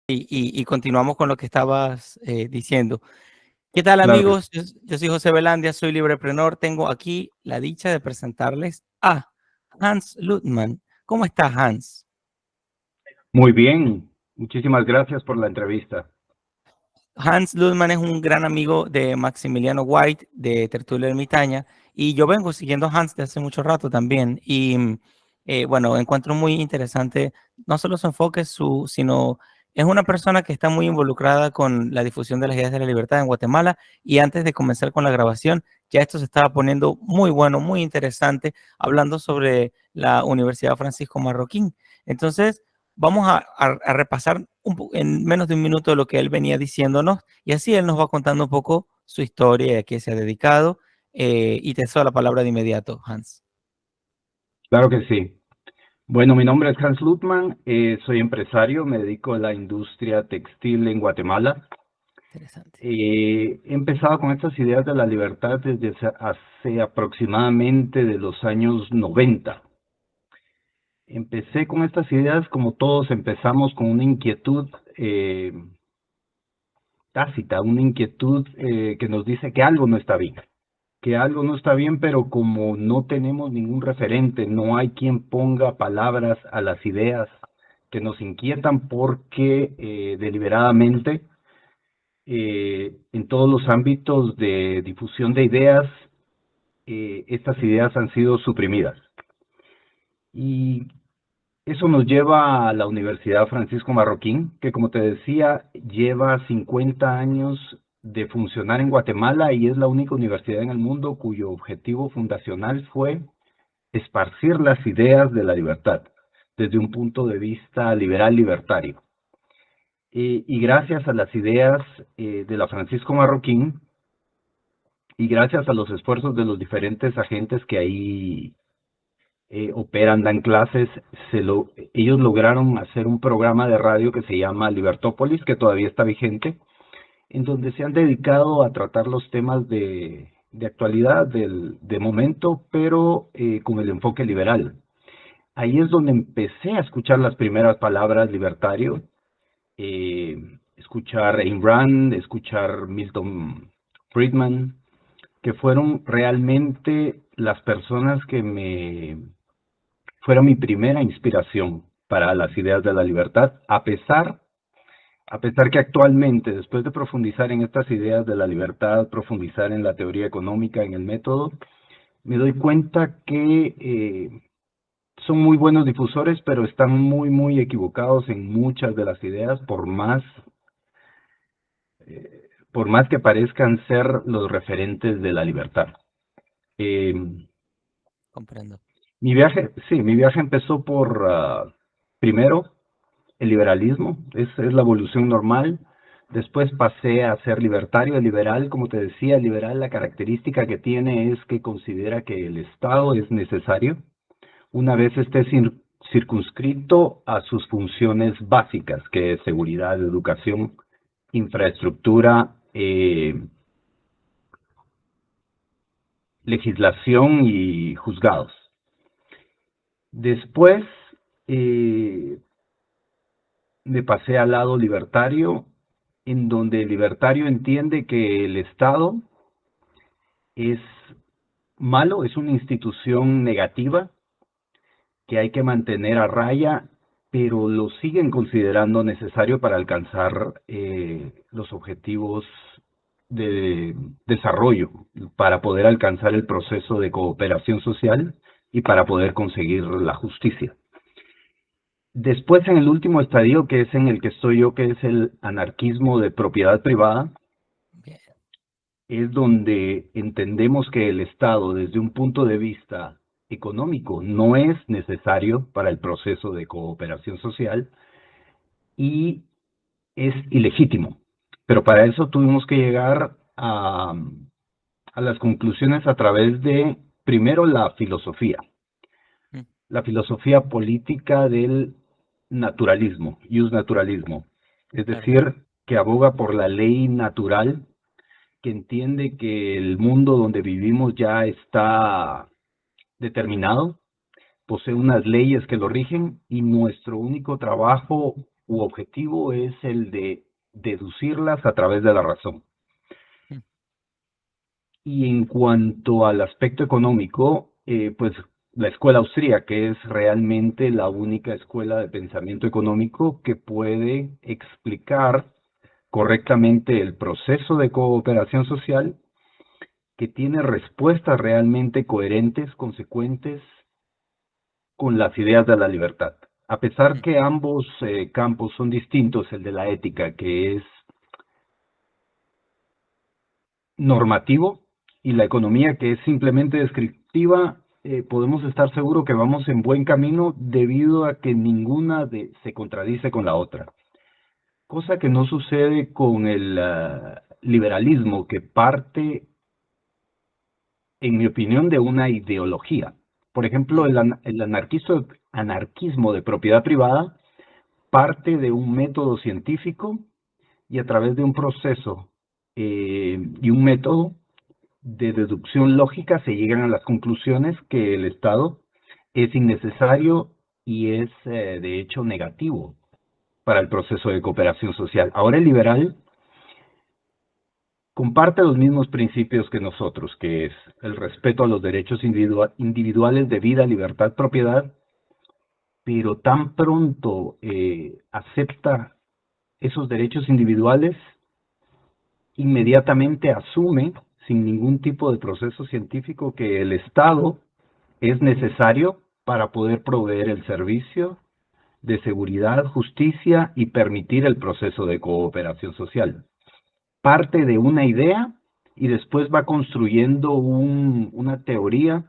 y continuamos con lo que estabas diciendo. ¿Qué tal, Claro que amigos? Yo soy José Velandia, soy librepreneur. Tengo aquí la dicha de presentarles a Hans Luthmann. ¿Cómo está, Hans? muy bien. Muchísimas gracias por la entrevista. Hans Luthmann es un gran amigo de Maximiliano White, de Tertulia Ermitaña, y yo vengo siguiendo a Hans de hace mucho rato también. Y bueno, encuentro muy interesante no solo su enfoque, sino es una persona que está muy involucrada con la difusión de las ideas de la libertad en Guatemala. Y antes de comenzar con la grabación, ya esto se estaba poniendo muy bueno, muy interesante, hablando sobre la Universidad Francisco Marroquín. Entonces, vamos a repasar en menos de un minuto lo que él venía diciéndonos y así él nos va contando un poco su historia y a qué se ha dedicado. Y te cedo la palabra de inmediato, Hans. Claro que sí. Bueno, mi nombre es Hans Luthmann, soy empresario, me dedico a la industria textil en Guatemala. Interesante. He empezado con estas ideas de la libertad desde hace aproximadamente de los años 90. Empecé con estas ideas como todos empezamos con una inquietud tácita, una inquietud que nos dice que algo no está bien. Que algo no está bien, pero como no tenemos ningún referente, no hay quien ponga palabras a las ideas que nos inquietan porque deliberadamente en todos los ámbitos de difusión de ideas, estas ideas han sido suprimidas. Y eso nos lleva a la Universidad Francisco Marroquín, que como te decía, lleva 50 años de funcionar en Guatemala y es la única universidad en el mundo cuyo objetivo fundacional fue esparcir las ideas de la libertad desde un punto de vista liberal libertario. Y gracias a las ideas de la Francisco Marroquín y gracias a los esfuerzos de los diferentes agentes que ahí operan, dan clases, ellos lograron hacer un programa de radio que se llama Libertópolis, que todavía está vigente, en donde se han dedicado a tratar los temas de actualidad, de momento, pero con el enfoque liberal. Ahí es donde empecé a escuchar las primeras palabras libertario, escuchar Ayn Rand, escuchar Milton Friedman, que fueron realmente las personas que fueron mi primera inspiración para las ideas de la libertad, a pesar que actualmente, después de profundizar en estas ideas de la libertad, profundizar en la teoría económica, en el método, me doy cuenta que son muy buenos difusores, pero están muy equivocados en muchas de las ideas, por más que parezcan ser los referentes de la libertad. Eh, Comprendo. mi viaje empezó por, primero, el liberalismo, es la evolución normal. Después pasé a ser libertario, el liberal, como te decía, el liberal, la característica que tiene es que considera que el Estado es necesario una vez esté circunscrito a sus funciones básicas, que es seguridad, educación, infraestructura, legislación y juzgados. Después me pasé al lado libertario, en donde el libertario entiende que el Estado es malo, es una institución negativa que hay que mantener a raya, pero lo siguen considerando necesario para alcanzar los objetivos de desarrollo, para poder alcanzar el proceso de cooperación social y para poder conseguir la justicia. Después, en el último estadio, que es en el que estoy yo, que es el anarquismo de propiedad privada, Bien. es donde entendemos que el Estado, desde un punto de vista económico, no es necesario para el proceso de cooperación social y es ilegítimo. Pero para eso tuvimos que llegar a las conclusiones a través de, primero, Mm. la filosofía política del naturalismo, naturalismo, es Claro. decir, que aboga por la ley natural, que entiende que el mundo donde vivimos ya está determinado, posee unas leyes que lo rigen y nuestro único trabajo u objetivo es el de deducirlas a través de la razón. Mm. Y en cuanto al aspecto económico, pues la escuela austríaca, que es realmente la única escuela de pensamiento económico que puede explicar correctamente el proceso de cooperación social, que tiene respuestas realmente coherentes, consecuentes con las ideas de la libertad. A pesar Mm. que ambos campos son distintos, el de la ética, que es normativo, y la economía, que es simplemente descriptiva, podemos estar seguros que vamos en buen camino debido a que ninguna se contradice con la otra. Cosa que no sucede con el liberalismo, que parte, en mi opinión, de una ideología. Por ejemplo, Mm. el anarquismo de propiedad privada parte de un método científico y a través de un proceso y un método de deducción lógica se llegan a las conclusiones que el Estado es innecesario y es de hecho negativo para el proceso de cooperación social. Ahora el liberal comparte los mismos principios que nosotros, que es el respeto a los derechos individuales de vida, libertad, propiedad, pero tan pronto acepta esos derechos individuales, inmediatamente asume, sin ningún tipo de proceso científico, que el Estado es necesario para poder proveer el servicio de seguridad, justicia y permitir el proceso de cooperación social. Parte de una idea y después va construyendo una teoría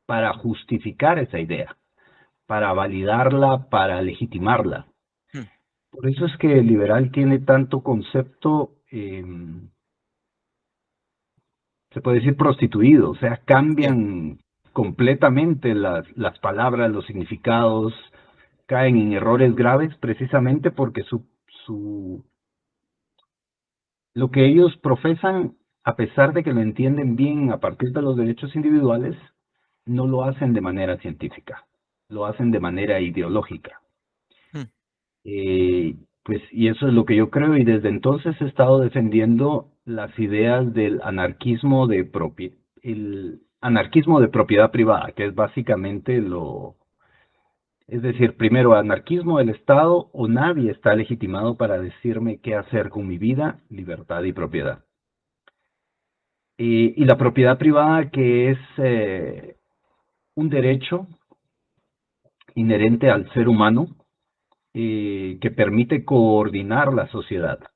para justificar esa idea, para validarla, para legitimarla. Mm. Por eso es que el liberal tiene tanto concepto, se puede decir prostituido, o sea, Sí. cambian completamente las palabras, los significados, caen en errores graves precisamente porque lo que ellos profesan, a pesar de que lo entienden bien a partir de los derechos individuales, no lo hacen de manera científica, lo hacen de manera ideológica. Mm. Pues, y eso es lo que yo creo, y desde entonces he estado defendiendo las ideas del el anarquismo de propiedad privada, que es básicamente es decir, primero, anarquismo del Estado, o nadie está legitimado para decirme qué hacer con mi vida, libertad y propiedad. Y la propiedad privada, que es un derecho inherente al ser humano, que permite coordinar la sociedad. Qué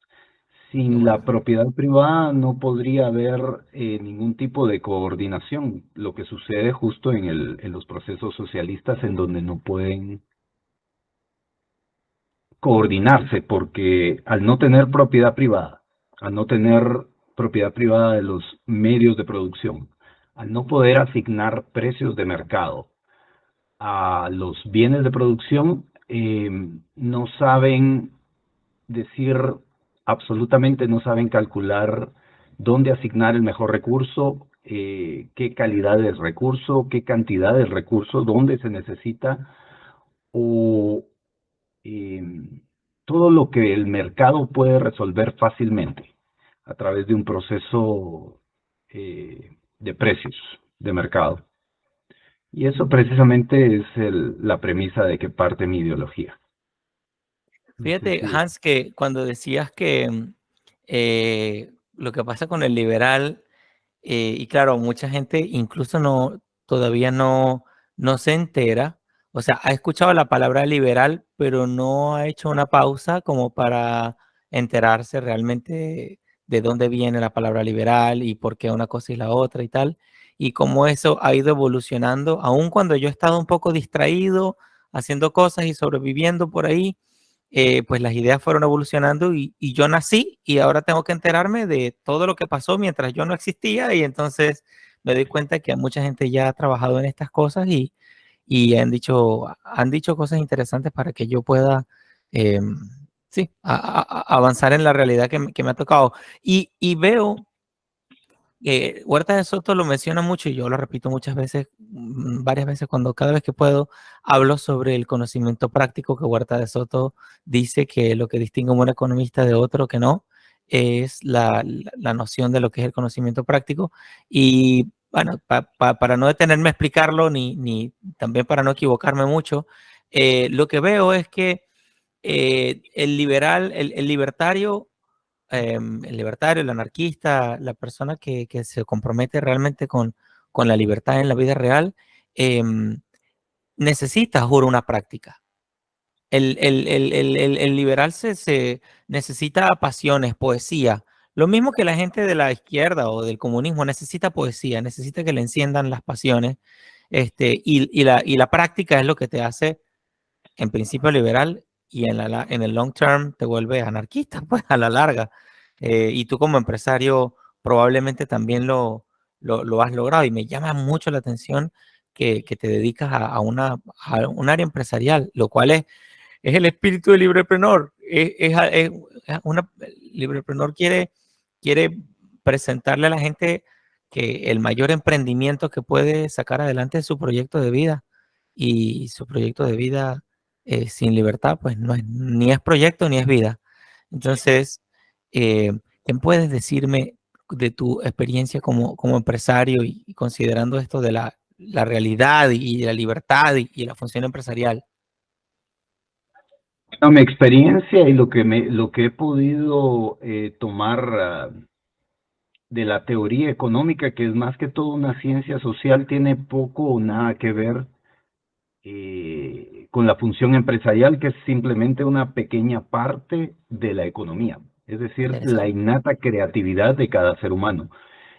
Sin la bueno. propiedad privada no podría haber ningún tipo de coordinación, lo que sucede justo en los procesos socialistas, en donde no pueden coordinarse, porque al no tener propiedad privada, al no tener propiedad privada de los medios de producción, al no poder asignar precios de mercado a los bienes de producción, no saben decir, absolutamente no saben calcular dónde asignar el mejor recurso, qué calidad del recurso, qué cantidad del recurso, dónde se necesita, o eh, todo lo que el mercado puede resolver fácilmente a través de un proceso de precios de mercado. Y eso precisamente es la premisa de que parte mi ideología. No sé Fíjate, si... Hans, que cuando decías que lo que pasa con el liberal, y claro, mucha gente incluso todavía no se entera, o sea, ha escuchado la palabra liberal, pero no ha hecho una pausa como para enterarse realmente de dónde viene la palabra liberal y por qué una cosa y la otra y tal, y cómo eso ha ido evolucionando, aun cuando yo he estado un poco distraído haciendo cosas y sobreviviendo por ahí. Pues las ideas fueron evolucionando y yo nací y ahora tengo que enterarme de todo lo que pasó mientras yo no existía, y entonces me doy cuenta que mucha gente ya ha trabajado en estas cosas y han dicho cosas interesantes para que yo pueda, eh, sí, avanzar en la realidad que me ha tocado. Y veo Huerta de Soto lo menciona mucho y yo lo repito muchas veces, varias veces, cada vez que puedo, hablo sobre el conocimiento práctico que Huerta de Soto dice que lo que distingue a un buen economista de otro que no es la noción de lo que es el conocimiento práctico. Y bueno, para no detenerme a explicarlo, ni también para no equivocarme mucho, lo que veo es que el libertario, el anarquista, la persona que se compromete realmente con la libertad en la vida real, eh, necesita, juro, una práctica. El liberal se necesita pasiones, poesía. Lo mismo que la gente de la izquierda o del comunismo necesita poesía, necesita que le enciendan las pasiones. Y la práctica es lo que te hace en principio liberal y en el long term te vuelve anarquista, pues a la larga. Y tú como empresario probablemente también lo has logrado y me llama mucho la atención que te dedicas a un área empresarial, lo cual es el espíritu del librepreneur. El librepreneur quiere presentarle a la gente que el mayor emprendimiento que puede sacar adelante es su proyecto de vida. Y su proyecto de vida sin libertad, pues no es, ni es proyecto ni es vida. Entonces, eh, ¿qué puedes decirme de tu experiencia como empresario y considerando esto de la realidad y la libertad y la función empresarial? No, mi experiencia y lo que he podido tomar de la teoría económica, que es más que todo una ciencia social, tiene poco o nada que ver con la función empresarial, que es simplemente una pequeña parte de la economía, es decir, la Interesante, innata creatividad de cada ser humano.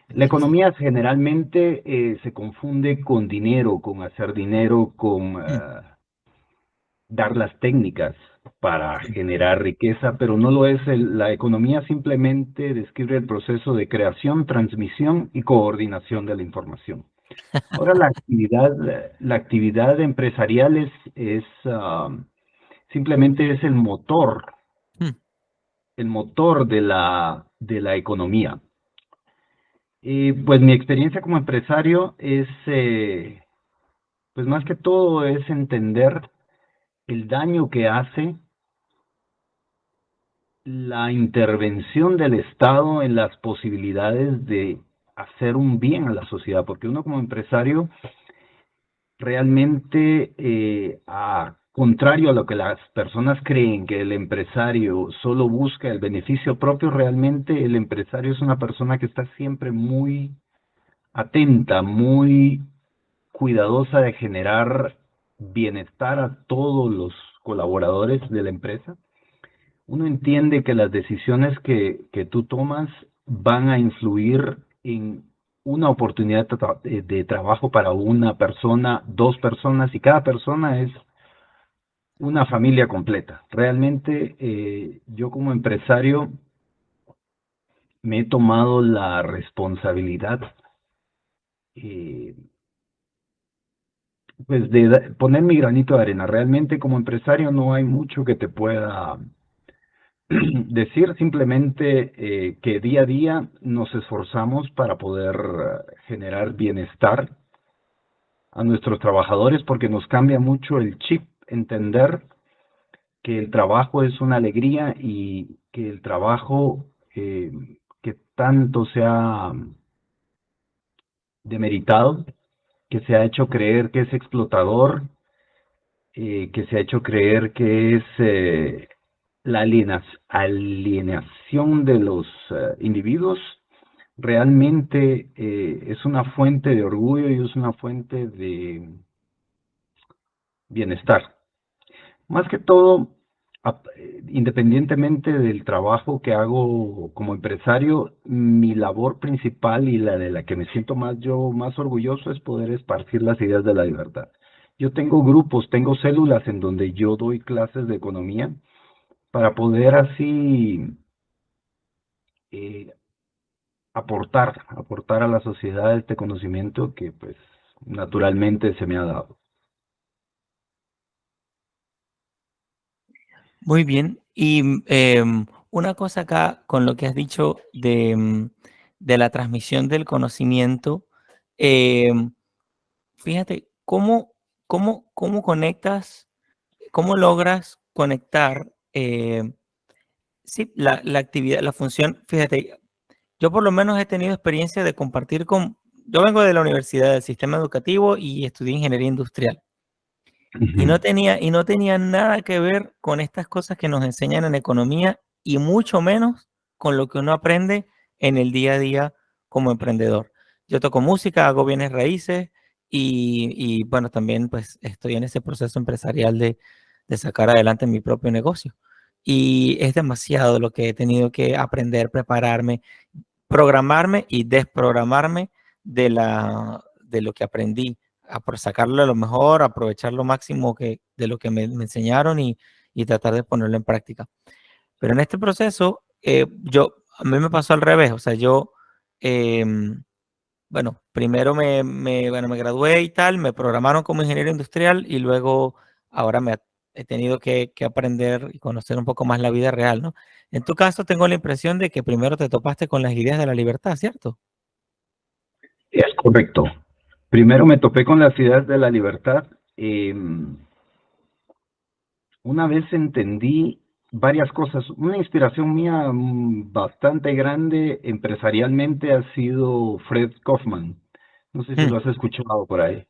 La interesante. economía generalmente se confunde con dinero, con hacer dinero, con Mm, dar las técnicas para generar riqueza, pero no lo es. La economía simplemente describe el proceso de creación, transmisión y coordinación de la información. Ahora la actividad empresarial simplemente es mm. el motor de la economía. Y pues mi experiencia como empresario es, pues más que todo es entender el daño que hace la intervención del Estado en las posibilidades de hacer un bien a la sociedad, porque uno como empresario realmente, contrario a lo que las personas creen, que el empresario solo busca el beneficio propio, realmente el empresario es una persona que está siempre muy atenta, muy cuidadosa de generar bienestar a todos los colaboradores de la empresa. Uno entiende que las decisiones que tú tomas van a influir en una oportunidad de trabajo para una persona, dos personas, y cada persona es una familia completa. Realmente yo como empresario me he tomado la responsabilidad eh, pues de poner mi granito de arena. Realmente como empresario no hay mucho que te pueda decir, simplemente que día a día nos esforzamos para poder generar bienestar a nuestros trabajadores, porque nos cambia mucho el chip, entender que el trabajo es una alegría y que el trabajo eh, que tanto se ha demeritado, que se ha hecho creer que es explotador, que se ha hecho creer que es la alienación de los individuos, realmente es una fuente de orgullo y es una fuente de bienestar. Más que todo, independientemente del trabajo que hago como empresario, mi labor principal y la de la que me siento más orgulloso es poder esparcir las ideas de la libertad. Yo tengo grupos, tengo células en donde yo doy clases de economía para poder así eh, aportar a la sociedad este conocimiento que pues naturalmente se me ha dado. Muy bien. Y una cosa acá con lo que has dicho de la transmisión del conocimiento. Fíjate, ¿cómo conectas, cómo logras conectar sí, la actividad, la función? Fíjate, yo por lo menos he tenido experiencia de compartir yo vengo de la universidad del sistema educativo y estudié ingeniería industrial. Ujú. Y no tenía nada que ver con estas cosas que nos enseñan en economía y mucho menos con lo que uno aprende en el día a día como emprendedor. Yo toco música, hago bienes raíces y bueno, también pues estoy en ese proceso empresarial de sacar adelante mi propio negocio. Y es demasiado lo que he tenido que aprender, prepararme, programarme y desprogramarme de lo que aprendí, por sacarlo a lo mejor, aprovechar lo máximo de lo que me enseñaron y tratar de ponerlo en práctica. Pero en este proceso, a mí me pasó al revés, o sea, bueno, primero bueno, me gradué y tal, me programaron como ingeniero industrial y luego ahora he tenido que aprender y conocer un poco más la vida real, ¿no? En tu caso, tengo la impresión de que primero te topaste con las ideas de la libertad, ¿cierto? Es correcto. Primero me topé con las ideas de la libertad. Una vez entendí varias cosas. Una inspiración mía bastante grande empresarialmente ha sido Fred Kaufman. No sé si Mm, lo has escuchado por ahí.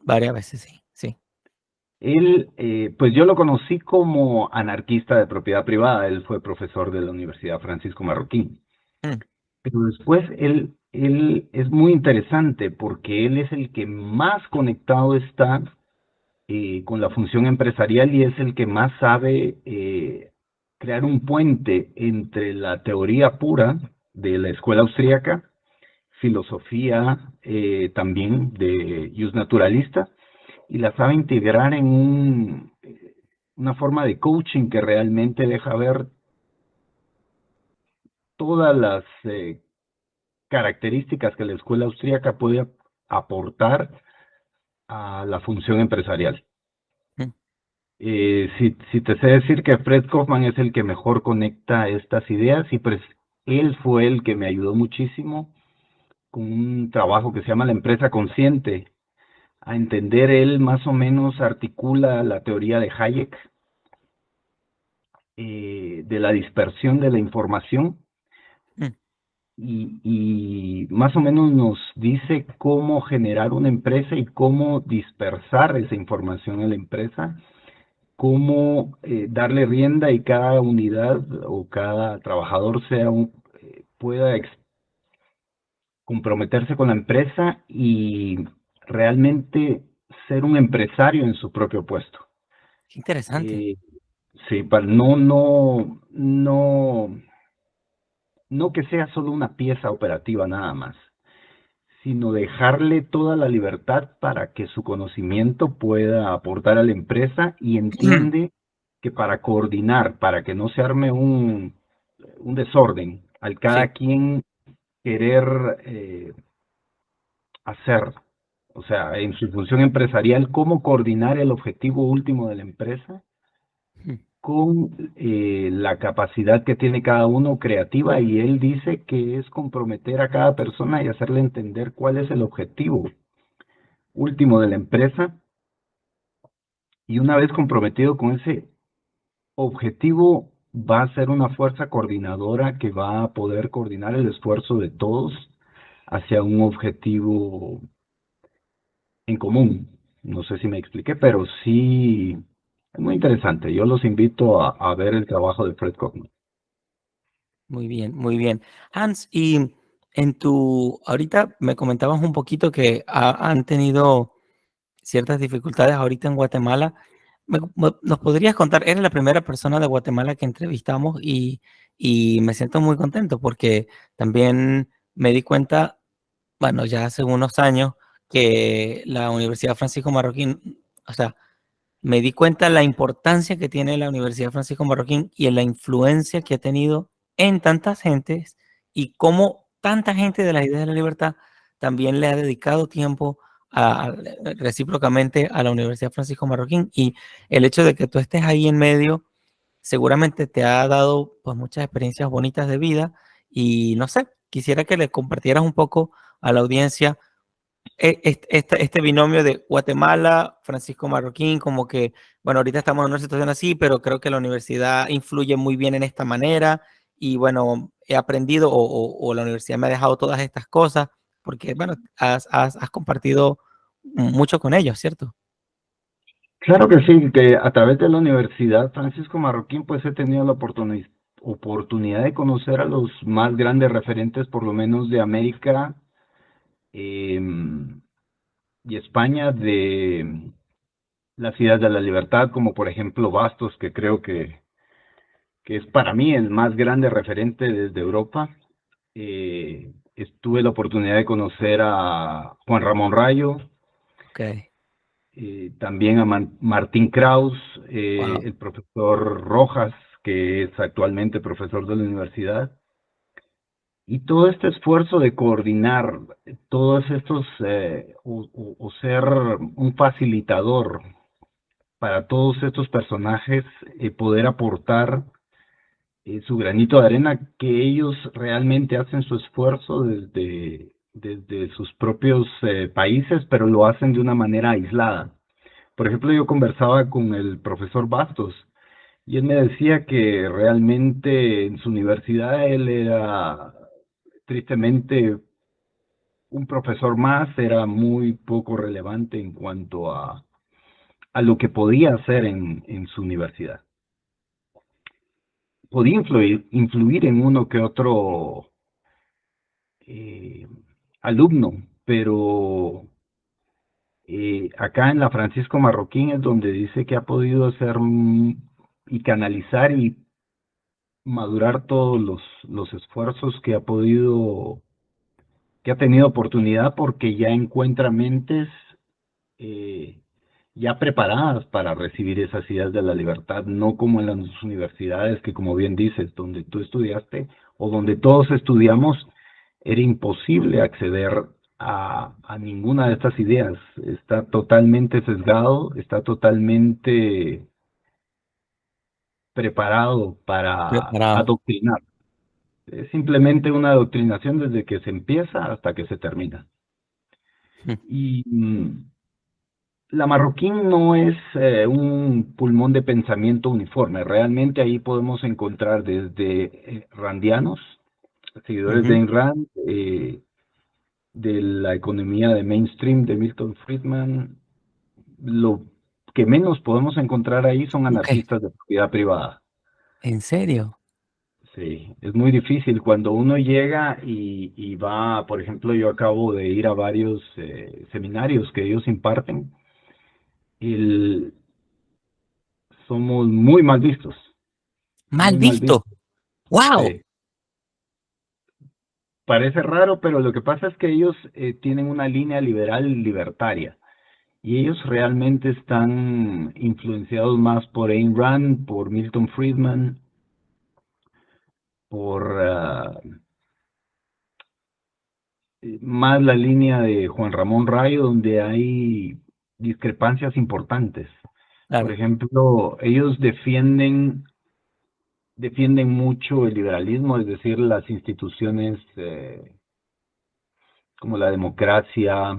varias veces, sí, sí. Él, pues yo lo conocí como anarquista de propiedad privada. Él fue profesor de la Universidad Francisco Marroquín. Mm, Pero después él es muy interesante porque él es el que más conectado está con la función empresarial y es el que más sabe crear un puente entre la teoría pura de la escuela austríaca, filosofía también de Jus Naturalista, y la sabe integrar en una forma de coaching que realmente deja ver todas las características que la escuela austríaca puede aportar a la función empresarial. mm, Si te sé decir que Fred Kaufman es el que mejor conecta estas ideas y pues él fue el que me ayudó muchísimo con un trabajo que se llama la empresa consciente, a entender. Él más o menos articula la teoría de Hayek, de la dispersión de la información mm, y más o menos nos dice cómo generar una empresa y cómo dispersar esa información en la empresa, cómo darle rienda y cada unidad o cada trabajador pueda comprometerse con la empresa y realmente ser un empresario en su propio puesto. qué interesante. Eh, sí, para no que sea solo una pieza operativa nada más, sino dejarle toda la libertad para que su conocimiento pueda aportar a la empresa y entiende que para coordinar, para que no se arme un desorden, al cada Sí. quien querer hacer, o sea, en su función empresarial, cómo coordinar el objetivo último de la empresa Mm, con la capacidad que tiene cada uno creativa, y él dice que es comprometer a cada persona y hacerle entender cuál es el objetivo último de la empresa, y una vez comprometido con ese objetivo va a ser una fuerza coordinadora que va a poder coordinar el esfuerzo de todos hacia un objetivo en común. No sé si me expliqué, pero sí es muy interesante. Yo los invito a ver el trabajo de Fred Kaufman. muy bien, muy bien. Hans, y ahorita me comentabas un poquito que han tenido ciertas dificultades ahorita en Guatemala. ¿Nos podrías contar? Eres la primera persona de Guatemala que entrevistamos y me siento muy contento porque también me di cuenta, bueno, ya hace unos años que la Universidad Francisco Marroquín, o sea, me di cuenta la importancia que tiene la Universidad Francisco Marroquín y en la influencia que ha tenido en tantas gentes y cómo tanta gente de las ideas de la libertad también le ha dedicado tiempo recíprocamente a la Universidad Francisco Marroquín. Y el hecho de que tú estés ahí en medio seguramente te ha dado pues muchas experiencias bonitas de vida y no sé, quisiera que le compartieras un poco a la audiencia este binomio de Guatemala, Francisco Marroquín, como que, bueno, ahorita estamos en una situación así, pero creo que la universidad influye muy bien en esta manera y bueno, he aprendido o la universidad me ha dejado todas estas cosas porque, bueno, has compartido mucho con ellos, ¿cierto? Claro que sí, que a través de la Universidad Francisco Marroquín pues he tenido la oportunidad de conocer a los más grandes referentes, por lo menos de América y España, de las ideas de la libertad, como por ejemplo Bastos, que creo que es para mí el más grande referente desde Europa. Tuve la oportunidad de conocer a Juan Ramón Rayo, Ok, también a Martín Kraus, wow, el profesor Rojas, que es actualmente profesor de la universidad, y todo este esfuerzo de coordinar todos estos, o ser un facilitador para todos estos personajes, poder aportar su granito de arena, que ellos realmente hacen su esfuerzo desde sus propios países, pero lo hacen de una manera aislada. Por ejemplo, yo conversaba con el profesor Bastos y él me decía que realmente en su universidad él era tristemente un profesor más, era muy poco relevante en cuanto a lo que podía hacer en su universidad. Podía influir en uno que otro eh, alumno, pero acá en la Francisco Marroquín es donde dice que ha podido hacer y canalizar y madurar todos los esfuerzos que ha podido, que ha tenido oportunidad, porque ya encuentra mentes eh, ya preparadas para recibir esas ideas de la libertad, no como en las universidades que, como bien dices, donde tú estudiaste o donde todos estudiamos, era imposible acceder a ninguna de estas ideas. Está totalmente sesgado, está totalmente preparado para preparado. adoctrinar. Es simplemente una adoctrinación desde que se empieza hasta que se termina. Mm, Y la Marroquín no es un pulmón de pensamiento uniforme. Realmente ahí podemos encontrar desde randianos, seguidores de ujú. Ayn Rand, de la economía de mainstream de Milton Friedman. Lo que menos podemos encontrar ahí son Ok, anarquistas de propiedad privada. ¿en serio? Sí, es muy difícil cuando uno llega y va, por ejemplo, yo acabo de ir a varios seminarios que ellos imparten. El, Somos muy mal vistos, Mal muy mal visto. vistos. Wow. Sí. Parece raro, pero lo que pasa es que ellos tienen una línea liberal libertaria y ellos realmente están influenciados más por Ayn Rand, por Milton Friedman, por más la línea de Juan Ramón Rayo, donde hay discrepancias importantes. Por Claro, ejemplo, ellos defienden mucho el liberalismo, es decir, las instituciones como la democracia,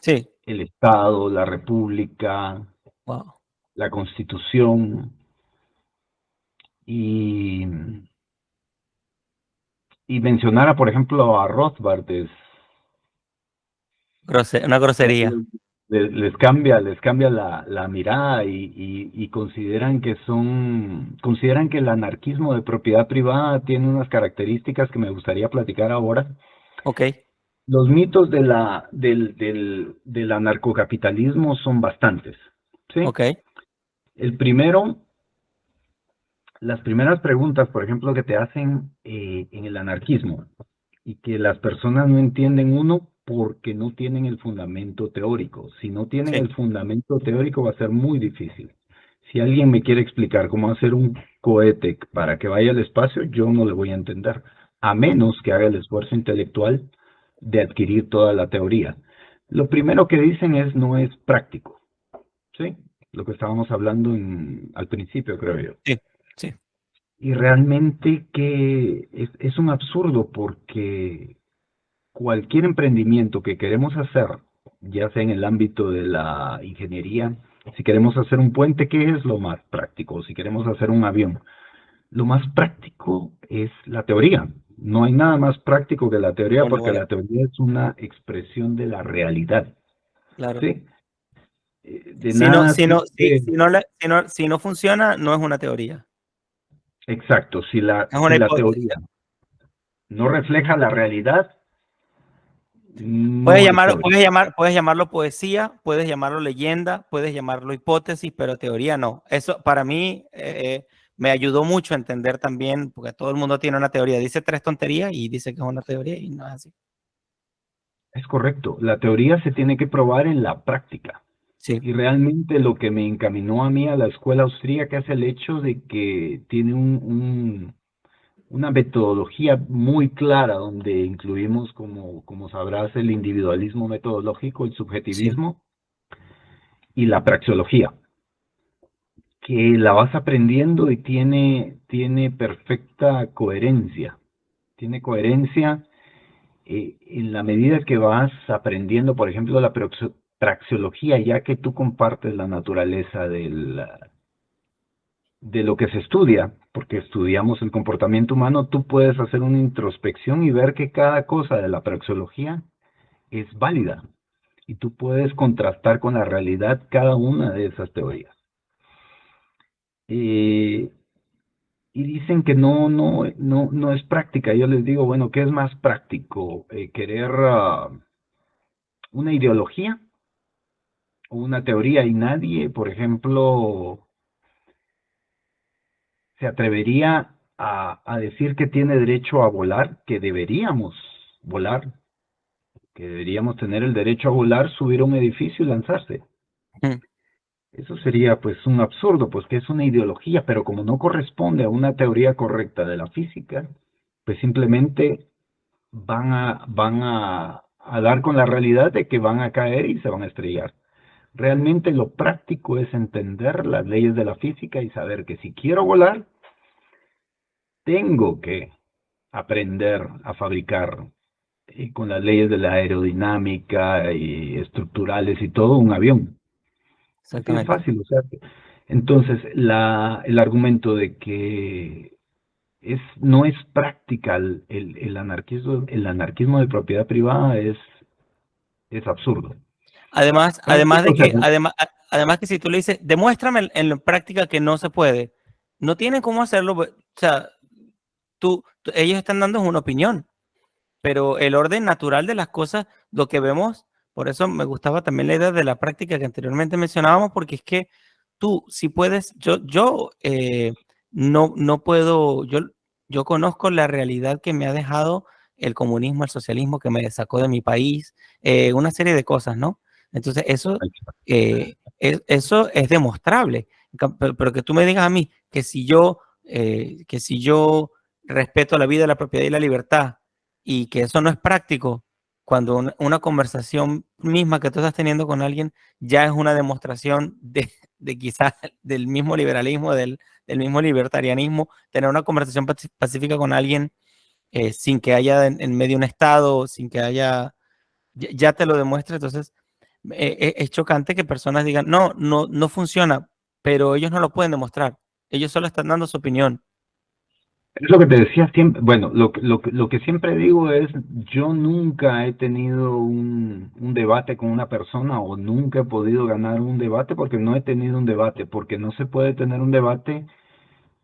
sí, el Estado, la República, wow. la Constitución, y, y mencionar, por ejemplo, a Rothbard Una grosería. les cambia la mirada, y consideran que el anarquismo de propiedad privada tiene unas características que me gustaría platicar ahora. Ok, Los mitos del anarcocapitalismo son bastantes, ¿sí? ok, El primero, las primeras preguntas, por ejemplo, que te hacen en el anarquismo, y que las personas no entienden, uno, porque no tienen el fundamento teórico. Si no tienen sí. el fundamento teórico, va a ser muy difícil. Si alguien me quiere explicar cómo hacer un cohete para que vaya al espacio, yo no le voy a entender, a menos que haga el esfuerzo intelectual de adquirir toda la teoría. Lo primero que dicen es: no es práctico, ¿sí? Lo que estábamos hablando al principio, creo yo. Sí, sí. Y realmente que es un absurdo porque cualquier emprendimiento que queremos hacer, ya sea en el ámbito de la ingeniería, si queremos hacer un puente, ¿qué es lo más práctico? Si queremos hacer un avión, lo más práctico es la teoría. No hay nada más práctico que la teoría Bueno, porque bueno, la teoría es una expresión de la realidad. claro. ¿Sí? De nada sirve. Si no funciona, no es una teoría, Exacto, es si una la teoría hipótesis. no refleja la realidad, no es teoría. Puedes llamarlo poesía, puedes llamarlo leyenda, puedes llamarlo hipótesis, pero teoría no. Eso para mí me ayudó mucho a entender también, porque todo el mundo tiene una teoría. Dice tres tonterías y dice que es una teoría y no es así. Es correcto, la teoría se tiene que probar en la práctica. Sí, Y realmente lo que me encaminó a mí a la escuela austríaca es el hecho de que tiene una metodología muy clara donde incluimos, como sabrás, el individualismo metodológico, el sí, subjetivismo y la praxeología, que la vas aprendiendo y tiene perfecta coherencia. Tiene coherencia en la medida que vas aprendiendo, por ejemplo, la praxeología, ya que tú compartes la naturaleza de lo que se estudia, porque estudiamos el comportamiento humano, tú puedes hacer una introspección y ver que cada cosa de la praxeología es válida y tú puedes contrastar con la realidad cada una de esas teorías. Eh, y dicen que no es práctica. Yo les digo, bueno, ¿qué es más práctico? ¿Querer una ideología o una teoría? Y nadie, por ejemplo, se atrevería a decir que tiene derecho a volar, que deberíamos volar, que deberíamos tener el derecho a volar, subir a un edificio y lanzarse. mm, Eso sería pues un absurdo, pues que es una ideología, pero como no corresponde a una teoría correcta de la física, pues simplemente van a dar con la realidad de que van a caer y se van a estrellar. Realmente lo práctico es entender las leyes de la física y saber que si quiero volar, tengo que aprender a fabricar con las leyes de la aerodinámica y estructurales y todo un avión. Así es exactamente. fácil, o sea, entonces el argumento de que no es práctica el anarquismo de propiedad privada es absurdo. Además de O sea, que, además que si tú le dices, demuéstrame en la práctica que no se puede, no tienen cómo hacerlo. O sea, ellos están dando una opinión, pero el orden natural de las cosas, lo que vemos, por eso me gustaba también la idea de la práctica que anteriormente mencionábamos, porque es que tú, si puedes, no puedo, yo conozco la realidad que me ha dejado el comunismo, el socialismo, que me sacó de mi país, una serie de cosas, ¿no? Entonces, eso es demostrable, pero que tú me digas a mí que si yo respeto la vida, la propiedad y la libertad, y que eso no es práctico, cuando una conversación misma que tú estás teniendo con alguien ya es una demostración de quizás del mismo liberalismo, del mismo libertarianismo, tener una conversación pacífica con alguien sin que haya en medio un Estado, sin que haya, ya te lo demuestra. Entonces, es chocante que personas digan, no funciona, pero ellos no lo pueden demostrar, ellos solo están dando su opinión. es lo que te decía siempre, bueno, lo que siempre digo es, yo nunca he tenido un debate con una persona o nunca he podido ganar un debate porque no he tenido un debate, porque no se puede tener un debate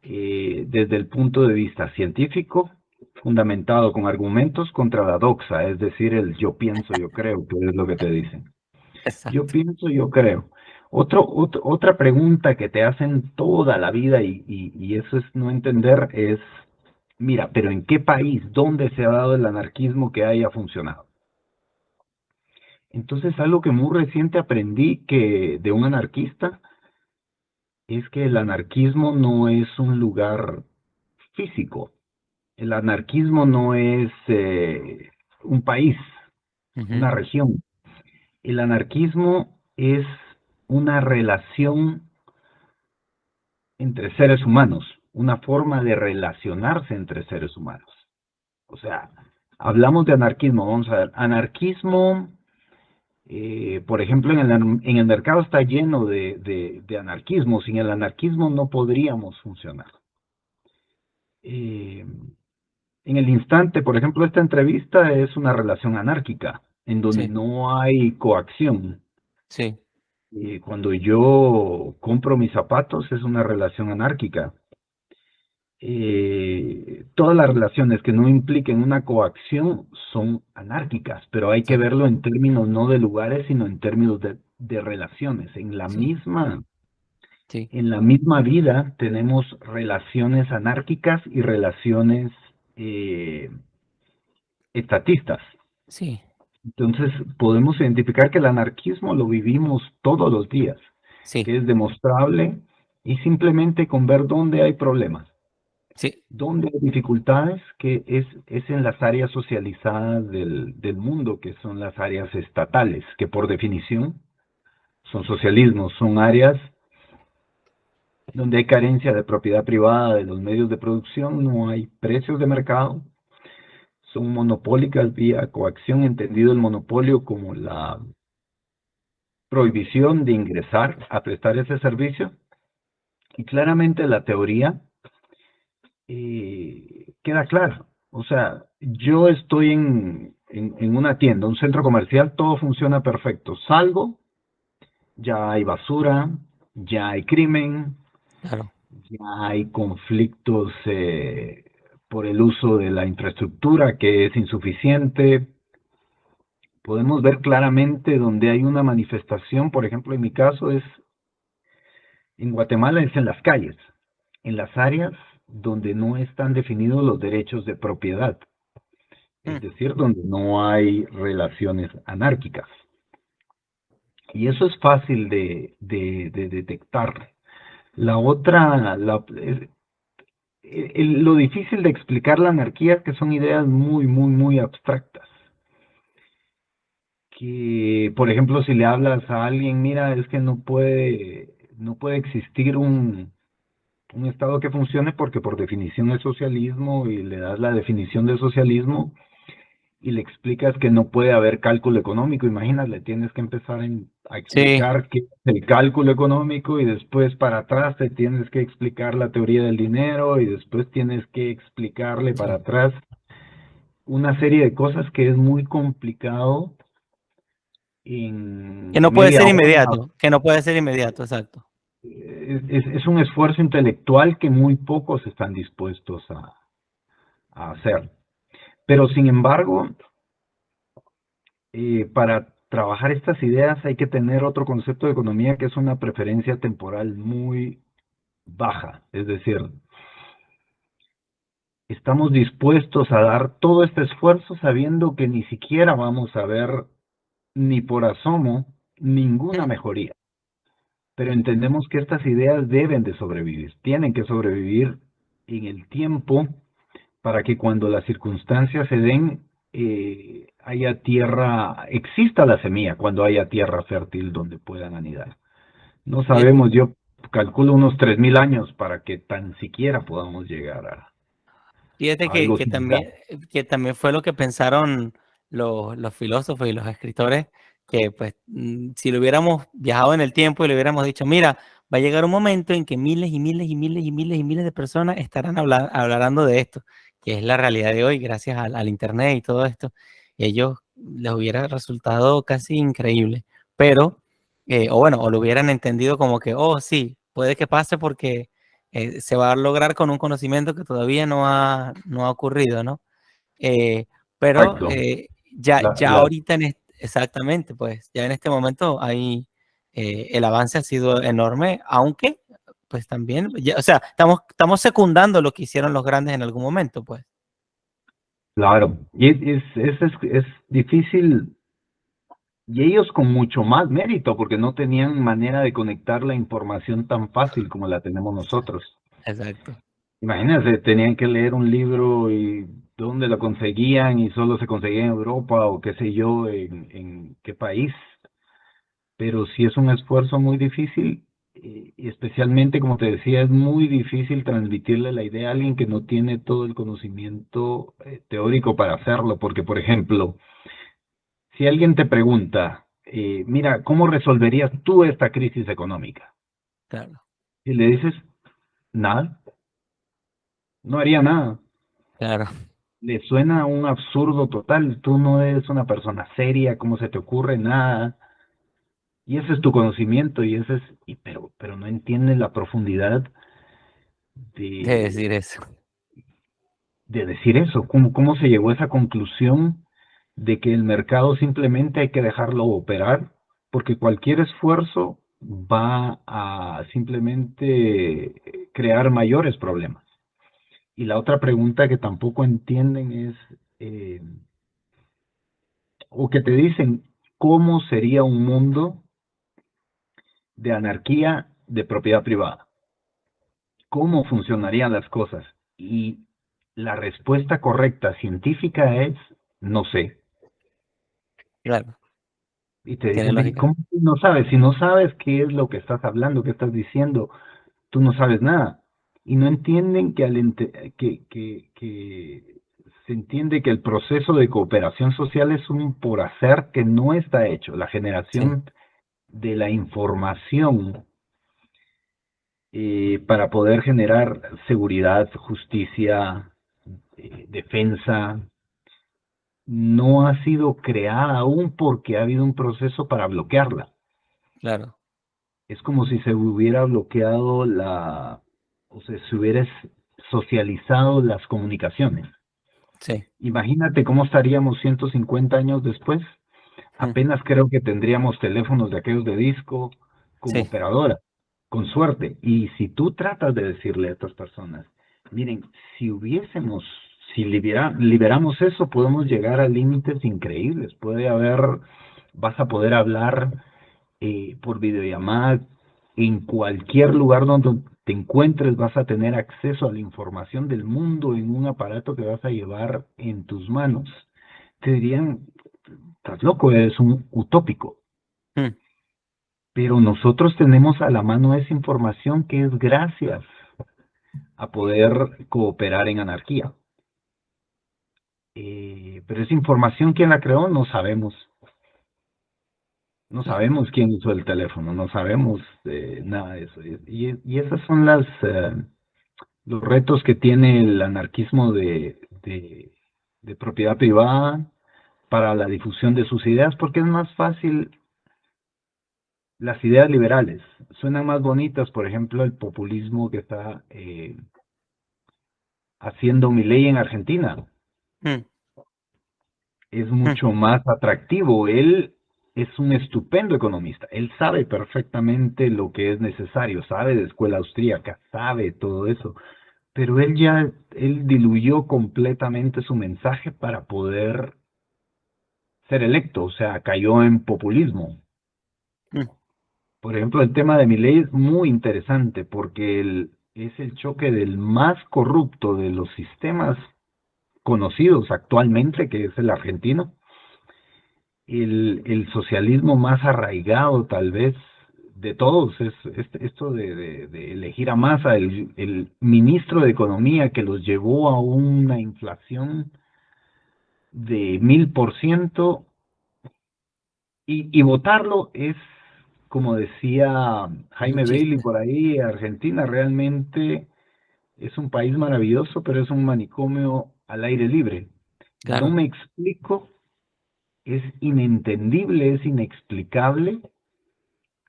desde el punto de vista científico, fundamentado con argumentos contra la doxa, es decir, el yo pienso, yo creo, que es lo que te dicen. Yo Exacto. pienso, yo creo. Otra pregunta que te hacen toda la vida y eso es no entender es, mira, pero ¿en qué país, dónde se ha dado el anarquismo que haya funcionado? Entonces, algo que muy reciente aprendí que de un anarquista es que el anarquismo no es un lugar físico. El anarquismo no es un país, Ujú. una región. El anarquismo es una relación entre seres humanos. una forma de relacionarse entre seres humanos. O sea, hablamos de anarquismo, vamos a ver, anarquismo, por ejemplo, en el mercado está lleno de anarquismo. Sin el anarquismo no podríamos funcionar. Eh, en el instante, por ejemplo, esta entrevista es una relación anárquica, en donde Sí, no hay coacción. sí, Cuando yo compro mis zapatos es una relación anárquica. Todas las relaciones que no impliquen una coacción son anárquicas, pero hay que sí, verlo en términos no de lugares, sino en términos de relaciones. sí, sí, En la misma vida tenemos relaciones anárquicas y relaciones eh, estatistas. sí, Entonces podemos identificar que el anarquismo lo vivimos todos los días, sí, que es demostrable y simplemente con ver dónde hay problemas. sí, Donde hay dificultades, que es en las áreas socializadas del mundo, que son las áreas estatales, que por definición son socialismos, son áreas donde hay carencia de propiedad privada de los medios de producción, no hay precios de mercado, son monopólicas vía coacción, entendido el monopolio como la prohibición de ingresar a prestar ese servicio. Y claramente la teoría queda claro. O sea, yo estoy en una tienda, un centro comercial, todo funciona perfecto. Salgo, ya hay basura, ya hay crimen, claro, ya hay conflictos por el uso de la infraestructura que es insuficiente. Podemos ver claramente donde hay una manifestación, por ejemplo, en mi caso es en Guatemala, es en las calles, en las áreas donde no están definidos los derechos de propiedad, es mm, decir, donde no hay relaciones anárquicas. Y eso es fácil de detectar. La otra, lo difícil de explicar la anarquía es que son ideas muy, muy, muy abstractas. Que, por ejemplo, si le hablas a alguien, mira, es que no puede existir un Estado que funcione porque por definición es socialismo y le das la definición de socialismo y le explicas que no puede haber cálculo económico. Imagínate, tienes que empezar a sí, explicar qué es el cálculo económico y después para atrás te tienes que explicar la teoría del dinero y después tienes que explicarle para sí. atrás una serie de cosas que es muy complicado Que en no puede media ser hora. inmediato, que no puede ser inmediato, exacto. Es un esfuerzo intelectual que muy pocos están dispuestos a hacer. Pero sin embargo, para trabajar estas ideas hay que tener otro concepto de economía que es una preferencia temporal muy baja. Es decir, estamos dispuestos a dar todo este esfuerzo sabiendo que ni siquiera vamos a ver ni por asomo ninguna Mm, mejoría. Pero entendemos que estas ideas deben de sobrevivir, tienen que sobrevivir en el tiempo para que cuando las circunstancias se den, haya tierra, exista la semilla, cuando haya tierra fértil donde puedan anidar. No Fíjate, sabemos, yo calculo unos 3000 años para que tan siquiera podamos llegar fíjate a algo similar. que también fue lo que pensaron los filósofos y los escritores, que pues si lo hubiéramos viajado en el tiempo y le hubiéramos dicho, mira, va a llegar un momento en que miles y miles y miles y miles y miles de personas estarán hablando de esto, que es la realidad de hoy, gracias al internet y todo esto, y ellos les hubiera resultado casi increíble, pero, o bueno, o lo hubieran entendido como que, oh, sí, puede que pase porque se va a lograr con un conocimiento que todavía no ha ocurrido, ¿no? Eh, pero Exacto. ya ahorita, exactamente, pues ya en este momento el avance ha sido enorme, aunque pues también, o sea, estamos secundando lo que hicieron los grandes en algún momento, pues. Claro, y es difícil, y ellos con mucho más mérito, porque no tenían manera de conectar la información tan fácil como la tenemos nosotros. Exacto. Imagínense, tenían que leer un libro y dónde lo conseguían y solo se conseguía en Europa o qué sé yo, en qué país. Pero sí es un esfuerzo muy difícil y especialmente, como te decía, es muy difícil transmitirle la idea a alguien que no tiene todo el conocimiento teórico para hacerlo, porque, por ejemplo, si alguien te pregunta, mira, ¿cómo resolverías tú esta crisis económica? claro, Y le dices, nada, no haría nada. claro, Le suena un absurdo total, tú no eres una persona seria, ¿cómo se te ocurre nada? Y ese es tu conocimiento, y ese es, pero no entiendes la profundidad de de, decir eso. de decir eso, cómo se llegó a esa conclusión de que el mercado simplemente hay que dejarlo operar, porque cualquier esfuerzo va a simplemente crear mayores problemas. Y la otra pregunta que tampoco entienden es, eh, o que te dicen, ¿cómo sería un mundo de anarquía de propiedad privada? ¿Cómo funcionarían las cosas? Y la respuesta correcta científica es, no sé. Claro, Y te tiene dicen, lógica. ¿cómo tú no sabes? Si no sabes qué es lo que estás hablando, qué estás diciendo, tú no sabes nada. Y no entienden que, que se entiende que el proceso de cooperación social es un por hacer que no está hecho. La Sí, generación de la información para poder generar seguridad, justicia, defensa, no ha sido creada aún porque ha habido un proceso para bloquearla. claro, Es como si se hubiera bloqueado o sea, se hubiera socializado las comunicaciones. sí, Imagínate cómo estaríamos 150 años después. mm, Apenas creo que tendríamos teléfonos de aquellos de disco con sí, operadora, con suerte. Y si tú tratas de decirle a estas personas, miren, si hubiésemos, si liberamos eso, podemos llegar a límites increíbles. Puede haber, vas a poder hablar por videollamada en cualquier lugar donde te encuentres, vas a tener acceso a la información del mundo en un aparato que vas a llevar en tus manos. Te dirían, estás loco, eres un utópico. mm, Pero nosotros tenemos a la mano esa información que es gracias a poder cooperar en anarquía. Pero esa información, ¿quién la creó? No sabemos. No claro, sabemos quién usó el teléfono, no sabemos nada de eso. Y esas son los retos que tiene el anarquismo de propiedad privada para la difusión de sus ideas, porque es más fácil las ideas liberales. Suenan más bonitas, por ejemplo, el populismo que está haciendo Milei en Argentina. mm, Es mm, mucho más atractivo. Él es un estupendo economista. Él sabe perfectamente lo que es necesario, sabe de escuela austríaca, sabe todo eso. Pero él diluyó completamente su mensaje para poder ser electo, o sea, cayó en populismo. mm, Por ejemplo, el tema de Milei es muy interesante porque es el choque del más corrupto de los sistemas conocidos actualmente, que es el argentino, el socialismo más arraigado tal vez de todos, es esto de elegir a Massa, el ministro de Economía que los llevó a una inflación de 1000%, y votarlo es, como decía un Jaime Bailey chiste, por ahí, Argentina realmente es un país maravilloso, pero es un manicomio al aire libre. No claro, me explico, es inentendible, es inexplicable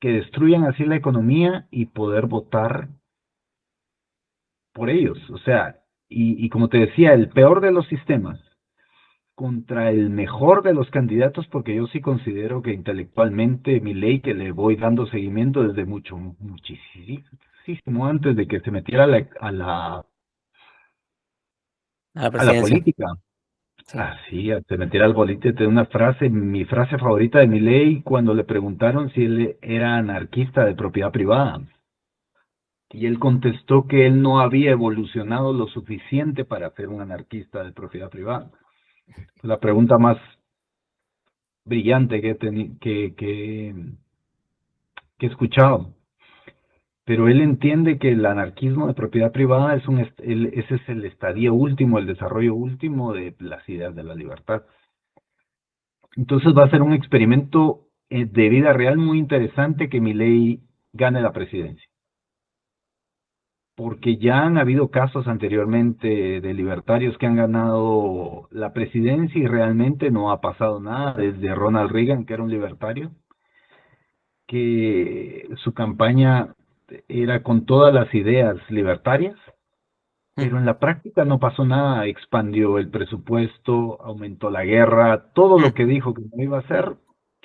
que destruyan así la economía y poder votar por ellos. O sea, y como te decía, el peor de los sistemas contra el mejor de los candidatos, porque yo sí considero que intelectualmente mi ley, que le voy dando seguimiento desde muchísimo antes de que se metiera a la a la presidencia, política. sí, Así, se metiera al política, de una frase, mi frase favorita de mi ley, cuando le preguntaron si él era anarquista de propiedad privada. Y él contestó que él no había evolucionado lo suficiente para ser un anarquista de propiedad privada. La pregunta más brillante que he escuchado. pero él entiende que el anarquismo de propiedad privada ese es el estadio último, el desarrollo último de las ideas de la libertad. Entonces va a ser un experimento de vida real muy interesante que Milei gane la presidencia, porque ya han habido casos anteriormente de libertarios que han ganado la presidencia y realmente no ha pasado nada, desde Ronald Reagan, que era un libertario, que su campaña era con todas las ideas libertarias, pero mm, en la práctica no pasó nada, expandió el presupuesto, aumentó la guerra, todo lo mm, que dijo que no iba a hacer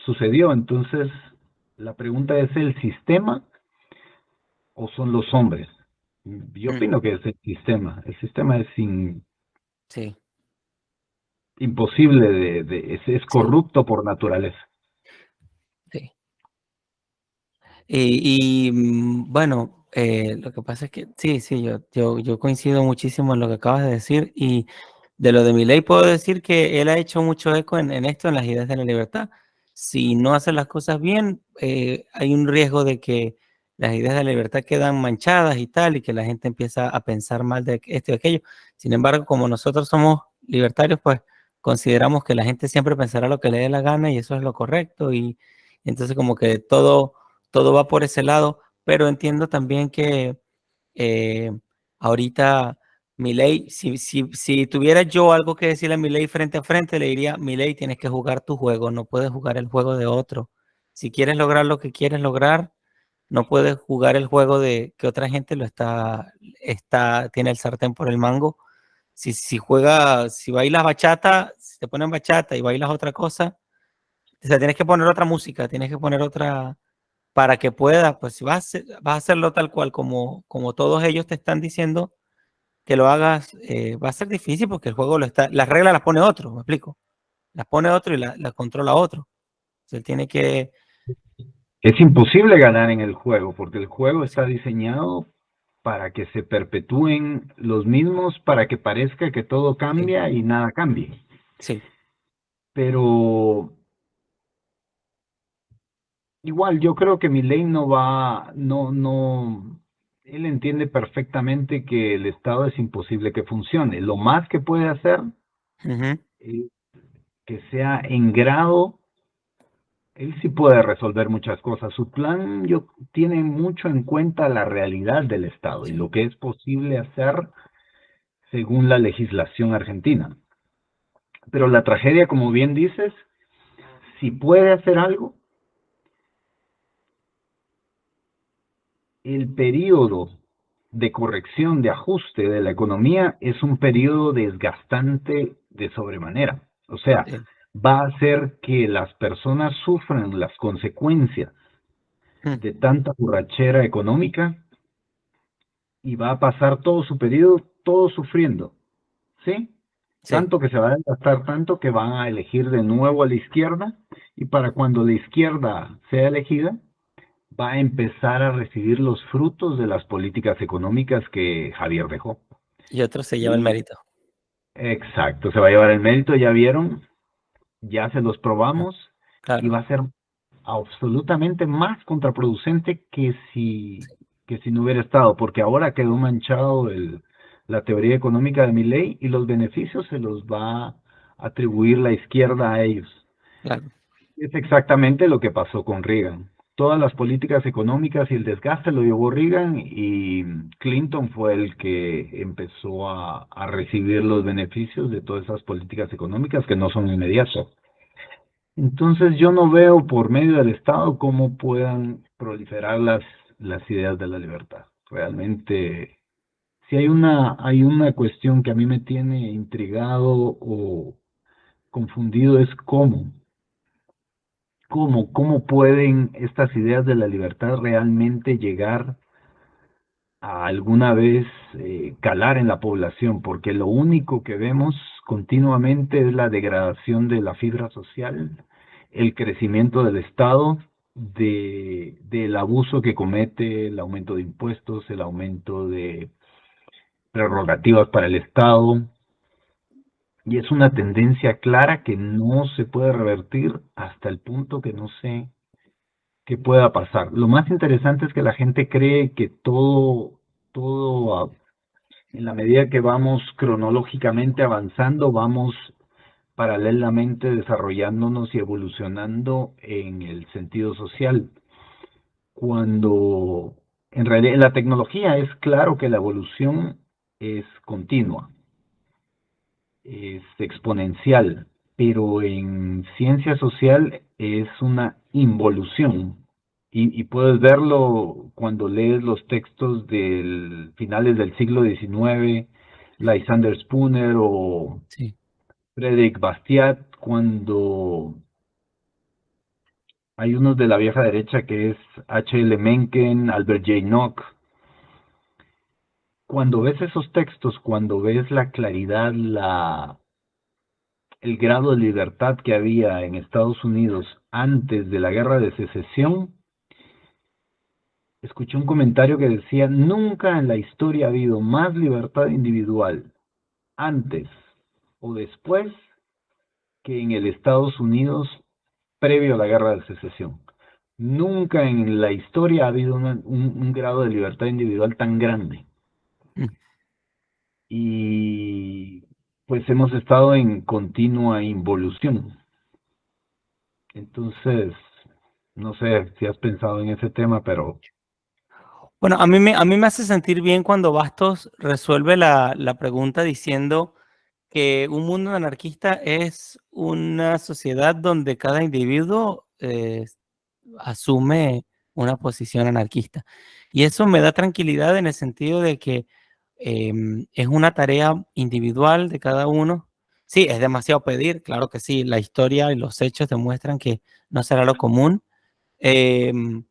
sucedió. Entonces, la pregunta es: ¿el sistema o son los hombres? Yo mm, opino que es el sistema es sí, imposible es sí, corrupto por naturaleza. sí. Bueno, lo que pasa es que sí, sí, yo coincido muchísimo en lo que acabas de decir y de lo de Milei puedo decir que él ha hecho mucho eco en esto, en las ideas de la libertad. Si no hace las cosas bien, hay un riesgo de que las ideas de la libertad quedan manchadas y tal, y que la gente empieza a pensar mal de esto y aquello. Sin embargo, como nosotros somos libertarios, pues consideramos que la gente siempre pensará lo que le dé la gana y eso es lo correcto. Y entonces como que todo va por ese lado, pero entiendo también que eh, ahorita Milei, si tuviera yo algo que decirle a Milei frente a frente, le diría: Milei, tienes que jugar tu juego, no puedes jugar el juego de otro. Si quieres lograr lo que quieres lograr, no puedes jugar el juego de que otra gente tiene el sartén por el mango. Si bailas bachata, si te ponen bachata y bailas otra cosa, o sea, tienes que poner otra música, tienes que poner otra para que puedas, pues si vas a hacerlo tal cual como todos ellos te están diciendo que lo hagas, va a ser difícil porque el juego las reglas las pone otro, me explico. Las pone otro y las controla otro. O él tiene que, Es imposible ganar en el juego, porque el juego sí, está diseñado para que se perpetúen los mismos, para que parezca que todo sí, cambia y nada cambie. sí, Pero igual yo creo que Milei no va, no, él entiende perfectamente que el Estado es imposible que funcione. Lo más que puede hacer ujú, es que sea en grado. Él sí puede resolver muchas cosas. Su plan tiene mucho en cuenta la realidad del Estado y sí, lo que es posible hacer según la legislación argentina. Pero la tragedia, como bien dices, si puede hacer algo, el periodo de corrección, de ajuste de la economía es un periodo desgastante de sobremanera. O sea, sí, va a hacer que las personas sufran las consecuencias mm, de tanta borrachera económica y va a pasar todo su periodo, todo sufriendo, ¿sí? sí. Tanto que se va a desgastar tanto que van a elegir de nuevo a la izquierda y para cuando la izquierda sea elegida, va a empezar a recibir los frutos de las políticas económicas que Javier dejó. Y otro se lleva el Y mérito. exacto, se va a llevar el mérito, ya vieron, ya se los Mm, probamos y claro, va a ser absolutamente más contraproducente que si no hubiera estado, porque ahora quedó manchado la teoría económica de Milei y los beneficios se los va a atribuir la izquierda a ellos. claro, Es exactamente lo que pasó con Reagan. Todas las políticas económicas y el desgaste lo llevó Reagan y Clinton fue el que empezó a recibir los beneficios de todas esas políticas económicas que no son inmediatas. Entonces yo no veo por medio del Estado cómo puedan proliferar las ideas de la libertad. Realmente, si hay una cuestión que a mí me tiene intrigado o confundido es cómo pueden estas ideas de la libertad realmente llegar a alguna vez calar en la población, porque lo único que vemos continuamente es la degradación de la fibra social, el crecimiento del Estado, del abuso que comete, el aumento de impuestos, el aumento de prerrogativas para el Estado, y es una tendencia clara que no se puede revertir hasta el punto que no sé que pueda pasar. Lo más interesante es que la gente cree que en la medida que vamos cronológicamente avanzando, vamos paralelamente desarrollándonos y evolucionando en el sentido social. Cuando en realidad en la tecnología es claro que la evolución es continua, es exponencial, pero en ciencia social es una involución. Y puedes verlo cuando lees los textos del finales del siglo XIX, Lysander Spooner o Sí. Frédéric Bastiat, cuando hay unos de la vieja derecha que es H. L. Mencken, Albert J. Nock. Cuando ves esos textos, cuando ves la claridad, el grado de libertad que había en Estados Unidos antes de la guerra de secesión, escuché un comentario que decía, nunca en la historia ha habido más libertad individual antes o después que en el Estados Unidos previo a la guerra de secesión. Nunca en la historia ha habido un grado de libertad individual tan grande. Mm. Y pues hemos estado en continua involución. Entonces, no sé si has pensado en ese tema, pero Bueno, a mí me hace sentir bien cuando Bastos resuelve la pregunta diciendo que un mundo anarquista es una sociedad donde cada individuo asume una posición anarquista. Y eso me da tranquilidad en el sentido de que es una tarea individual de cada uno. Sí, es demasiado pedir, claro que sí, la historia y los hechos demuestran que no será lo común, em,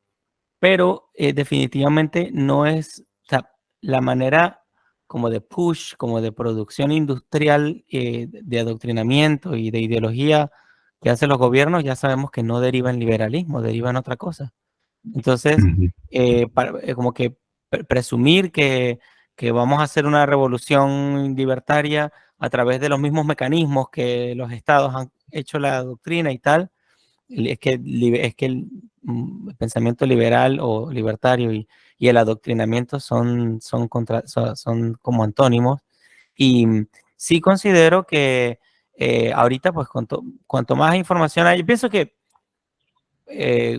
pero definitivamente no es, o sea, la manera como de push, como de producción industrial, de adoctrinamiento y de ideología que hacen los gobiernos, ya sabemos que no deriva en liberalismo, deriva en otra cosa. Entonces, ujú. como que presumir que vamos a hacer una revolución libertaria a través de los mismos mecanismos que los estados han hecho la doctrina y tal, es que el pensamiento liberal o libertario y el adoctrinamiento son como antónimos. Y sí considero que ahorita, pues, cuanto más información hay, yo pienso que eh,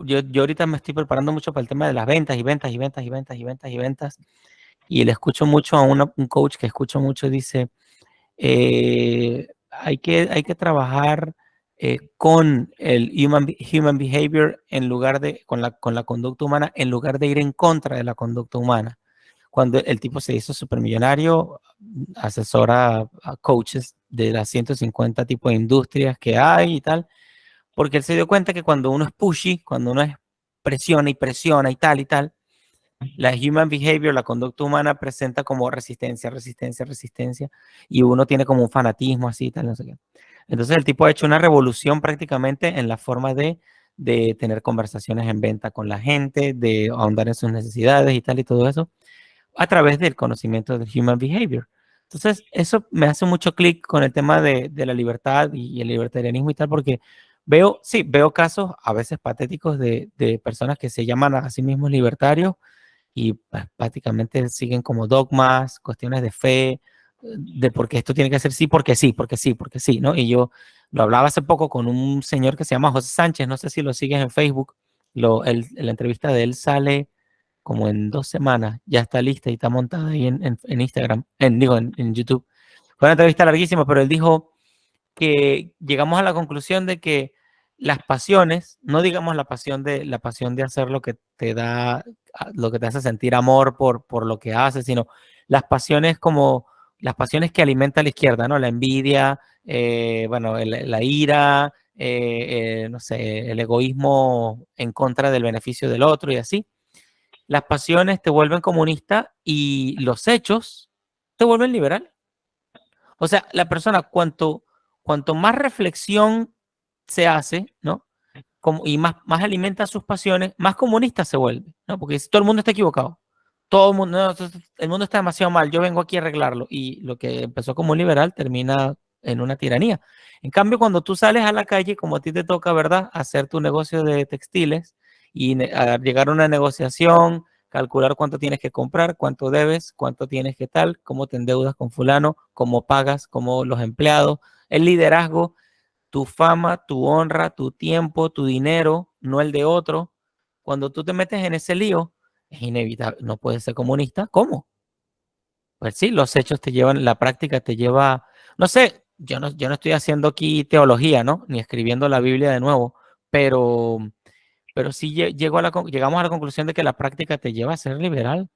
yo ahorita me estoy preparando mucho para el tema de las ventas y ventas y ventas y ventas y ventas y ventas. Y le escucho mucho a un coach que escucho mucho, dice, hay que trabajar con el human behavior en lugar de, con la conducta humana, en lugar de ir en contra de la conducta humana. Cuando el tipo se hizo supermillonario, asesora a coaches de las 150 tipos de industrias que hay y tal, porque él se dio cuenta que cuando uno es pushy, cuando uno es presiona y presiona y tal, la human behavior, la conducta humana presenta como resistencia, resistencia, resistencia, y uno tiene como un fanatismo así, tal, no sé qué. Entonces el tipo ha hecho una revolución prácticamente en la forma de tener conversaciones en venta con la gente, de ahondar en sus necesidades y tal y todo eso, a través del conocimiento del human behavior. Entonces, eso me hace mucho clic con el tema de la libertad y el libertarianismo y tal, porque veo casos a veces patéticos de personas que se llaman a sí mismos libertarios y pues, prácticamente siguen como dogmas, cuestiones de fe, de por qué esto tiene que ser sí, porque sí, porque sí, porque sí, ¿no? Y yo lo hablaba hace poco con un señor que se llama José Sánchez, no sé si lo sigues en Facebook, la entrevista de él sale como en 2 semanas, ya está lista y está montada ahí en Instagram, digo, en YouTube. Fue una entrevista larguísima, pero él dijo que llegamos a la conclusión de que las pasiones, no digamos la pasión de hacer lo que te hace sentir amor por lo que haces, sino las pasiones como las pasiones que alimenta la izquierda, ¿no? La envidia, bueno, la ira, no sé, el egoísmo en contra del beneficio del otro y así. Las pasiones te vuelven comunista y los hechos te vuelven liberal. O sea, la persona, cuanto más reflexión se hace, ¿no? Y más alimenta sus pasiones, más comunista se vuelve, ¿no? Porque si todo el mundo está equivocado, todo el mundo, no, el mundo está demasiado mal, yo vengo aquí a arreglarlo. Y lo que empezó como un liberal termina en una tiranía. En cambio, cuando tú sales a la calle, como a ti te toca, ¿verdad?, hacer tu negocio de textiles y llegar a una negociación, calcular cuánto tienes que comprar, cuánto debes, cuánto tienes que tal, cómo te endeudas con fulano, cómo pagas, cómo los empleados, el liderazgo, tu fama, tu honra, tu tiempo, tu dinero, no el de otro. Cuando tú te metes en ese lío, es inevitable, no puedes ser comunista. ¿Cómo? Pues sí, los hechos te llevan, la práctica te lleva, no sé, yo no estoy haciendo aquí teología, ¿no? Ni escribiendo la Biblia de nuevo, pero, pero sí llegamos a la conclusión de que la práctica te lleva a ser liberal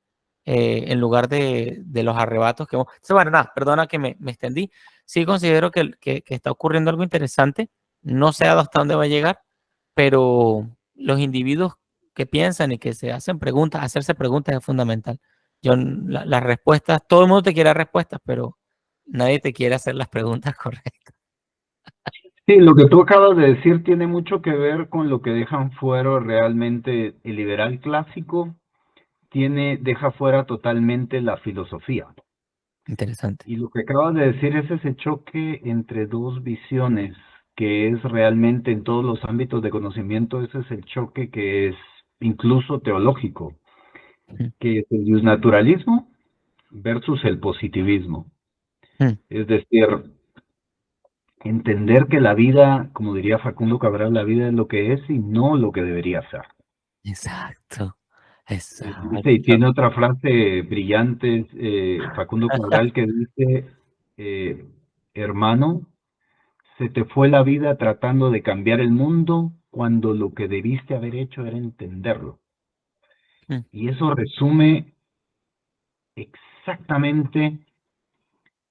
en lugar de los arrebatos que... Entonces, bueno, nada, perdona que me extendí. Sí considero que está ocurriendo algo interesante. No sé hasta dónde va a llegar, pero los individuos que piensan y que se hacen preguntas, hacerse preguntas es fundamental. Las respuestas, todo el mundo te quiere respuestas, pero nadie te quiere hacer las preguntas correctas. Sí, lo que tú acabas de decir tiene mucho que ver con lo que dejan fuera realmente el liberal clásico, deja fuera totalmente la filosofía. Interesante. Y lo que acabas de decir es ese choque entre dos visiones, que es realmente en todos los ámbitos de conocimiento, ese es el choque que es incluso teológico, Mm, que es el naturalismo versus el positivismo. mm. Es decir, entender que la vida, como diría Facundo Cabral, la vida es lo que es y no lo que debería ser. Exacto, Dice, y exacto. tiene otra frase brillante, Facundo Cabral, que dice, eh, hermano, se te fue la vida tratando de cambiar el mundo cuando lo que debiste haber hecho era entenderlo. Mm, Y eso resume exactamente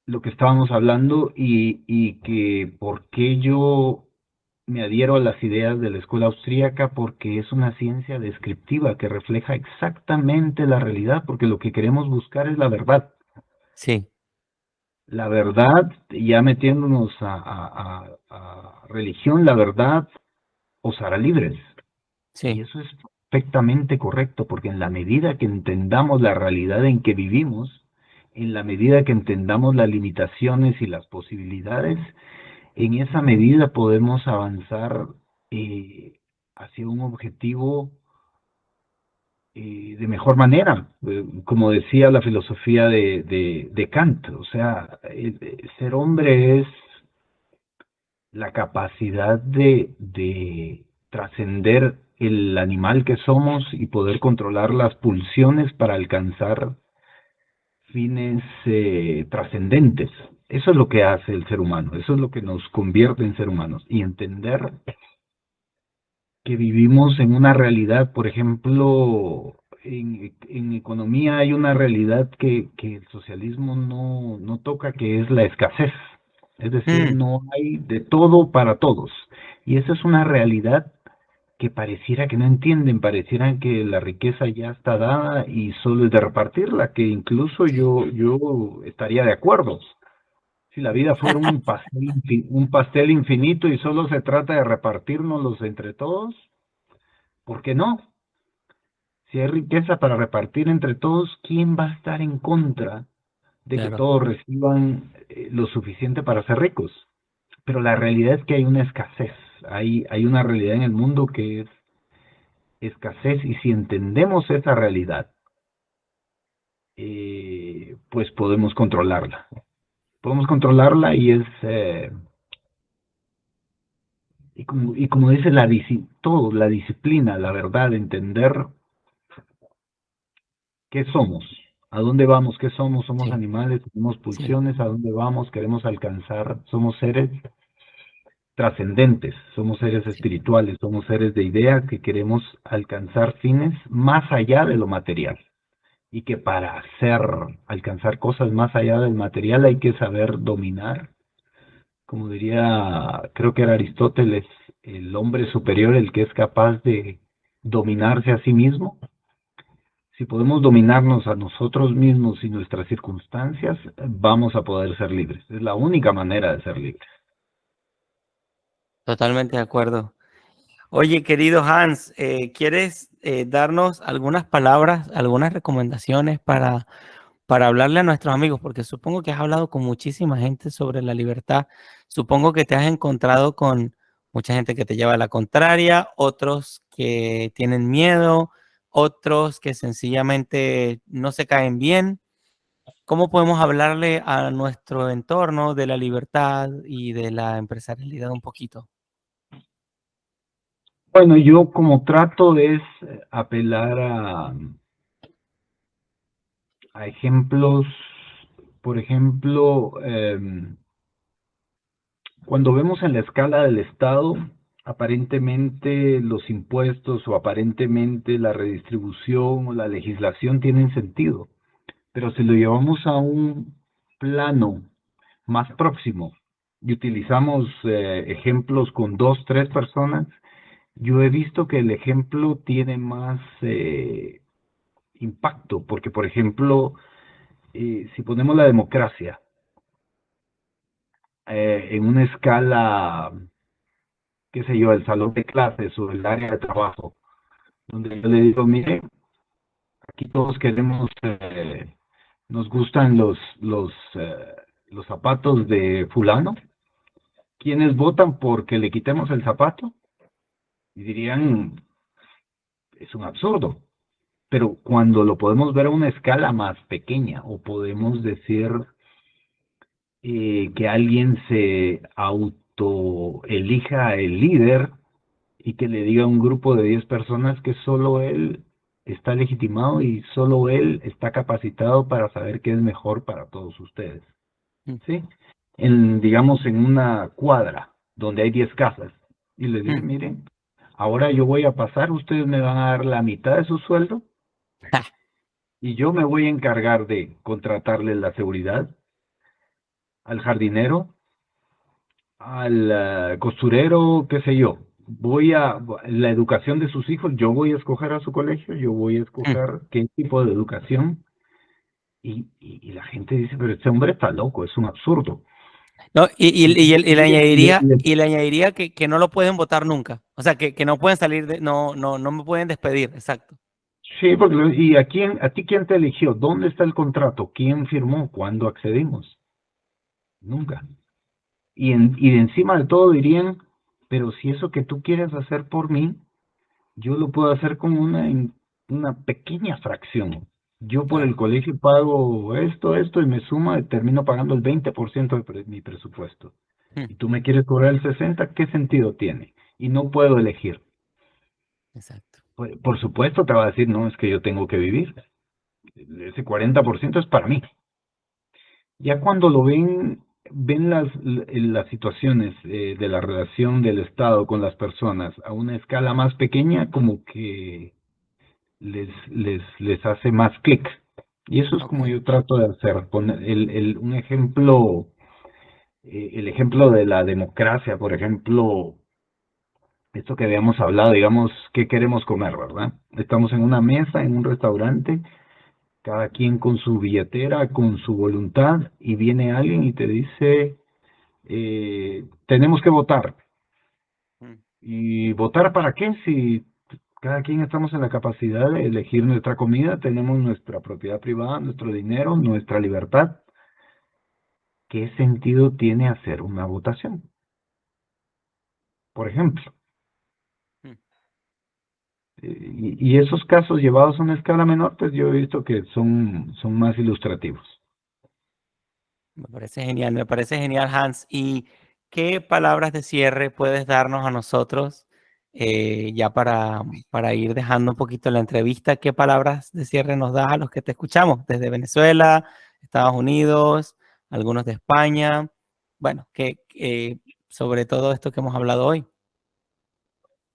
lo que estábamos hablando y que por qué yo me adhiero a las ideas de la escuela austríaca, porque es una ciencia descriptiva que refleja exactamente la realidad, porque lo que queremos buscar es la verdad. sí, La verdad, ya metiéndonos a religión, la verdad os hará libres. Y sí, eso es perfectamente correcto, porque en la medida que entendamos la realidad en que vivimos, en la medida que entendamos las limitaciones y las posibilidades, en esa medida podemos avanzar hacia un objetivo de mejor manera, como decía la filosofía de Kant. O sea, ser hombre es la capacidad de trascender el animal que somos y poder controlar las pulsiones para alcanzar fines trascendentes. Eso es lo que hace el ser humano, eso es lo que nos convierte en ser humanos. Y entender que vivimos en una realidad, por ejemplo, en economía hay una realidad que el socialismo no toca, que es la escasez. Es decir, mm, no hay de todo para todos. Y esa es una realidad que pareciera que no entienden, pareciera que la riqueza ya está dada y solo es de repartirla, que incluso sí. yo estaría de acuerdo. Si la vida fuera un pastel infinito y solo se trata de repartirnos entre todos, ¿por qué no? Si hay riqueza para repartir entre todos, ¿quién va a estar en contra de que Claro. todos reciban lo suficiente para ser ricos? Pero la realidad es que hay una escasez, hay una realidad en el mundo que es escasez y si entendemos esa realidad, pues podemos controlarla. Podemos controlarla y como dice todo, la disciplina, la verdad, entender qué somos, a dónde vamos, qué somos, somos Sí, animales, tenemos sí, pulsiones, a dónde vamos, queremos alcanzar, somos seres trascendentes, somos seres sí, espirituales, somos seres de idea que queremos alcanzar fines más allá de lo material. Y que para alcanzar cosas más allá del material hay que saber dominar, como diría, creo que era Aristóteles, el hombre superior, el que es capaz de dominarse a sí mismo. Si podemos dominarnos a nosotros mismos y nuestras circunstancias, vamos a poder ser libres. Es la única manera de ser libres. totalmente de acuerdo. Oye, querido Hans, ¿quieres darnos algunas palabras, algunas recomendaciones para hablarle a nuestros amigos, porque supongo que has hablado con muchísima gente sobre la libertad. Supongo que te has encontrado con mucha gente que te lleva a la contraria, otros que tienen miedo, otros que sencillamente no se caen bien. ¿Cómo podemos hablarle a nuestro entorno de la libertad y de la empresarialidad un poquito? Bueno, yo como trato es apelar a ejemplos, por ejemplo, cuando vemos en la escala del Estado, aparentemente los impuestos o aparentemente la redistribución o la legislación tienen sentido, pero si lo llevamos a un plano más próximo y utilizamos ejemplos con dos, tres personas, yo he visto que el ejemplo tiene más impacto, porque por ejemplo, si ponemos la democracia en una escala, qué sé yo, el salón de clases o el área de trabajo, donde yo le digo, mire, aquí todos queremos, nos gustan los zapatos de fulano, ¿quiénes votan porque le quitemos el zapato? Y dirían, es un absurdo. Pero cuando lo podemos ver a una escala más pequeña, o podemos decir que alguien se autoelija el líder y que le diga a un grupo de 10 personas que solo él está legitimado y solo él está capacitado para saber qué es mejor para todos ustedes. Mm, ¿Sí? Digamos, en una cuadra donde hay 10 casas y les dice, mm. miren, ahora yo voy a pasar, ustedes me van a dar la mitad de su sueldo Ja, y yo me voy a encargar de contratarles la seguridad al jardinero, al costurero, qué sé yo. La educación de sus hijos, yo voy a escoger a su colegio, yo voy a mm. escoger qué tipo de educación. Y la gente dice, pero este hombre está loco, es un absurdo. No, Y y le añadiría que no lo pueden votar nunca. O sea, que no pueden salir no me pueden despedir, exacto. sí, porque, ¿y a ti quién te eligió? ¿Dónde está el contrato? ¿Quién firmó? ¿Cuándo accedimos? Nunca. Y de encima de todo dirían, pero si eso que tú quieres hacer por mí, yo lo puedo hacer con una pequeña fracción. Yo por el Claro. colegio pago esto, y me suma, y termino pagando el 20% de mi presupuesto. Mm, Y tú me quieres cobrar el 60%, ¿qué sentido tiene? Y no puedo elegir. exacto. Por supuesto te va a decir, no, es que yo tengo que vivir. Ese 40% es para mí. Ya cuando lo ven las situaciones de la relación del Estado con las personas a una escala más pequeña, como que les hace más clic. Y eso es como Ok. yo trato de hacer. Poner un ejemplo, el ejemplo de la democracia, por ejemplo, esto que habíamos hablado, digamos, ¿qué queremos comer, verdad? Estamos en una mesa, en un restaurante, cada quien con su billetera, con su voluntad, y viene alguien y te dice, tenemos que votar. Mm, ¿Y votar para qué? Si cada quien estamos en la capacidad de elegir nuestra comida, tenemos nuestra propiedad privada, nuestro dinero, nuestra libertad. ¿Qué sentido tiene hacer una votación? Por ejemplo. mm. Y esos casos llevados a una escala menor, pues yo he visto que son más ilustrativos. Me parece genial, Hans. ¿Y qué palabras de cierre puedes darnos a nosotros ya para ir dejando un poquito la entrevista? ¿Qué palabras de cierre nos das a los que te escuchamos desde Venezuela, Estados Unidos, algunos de España? Bueno, sobre todo esto que hemos hablado hoy.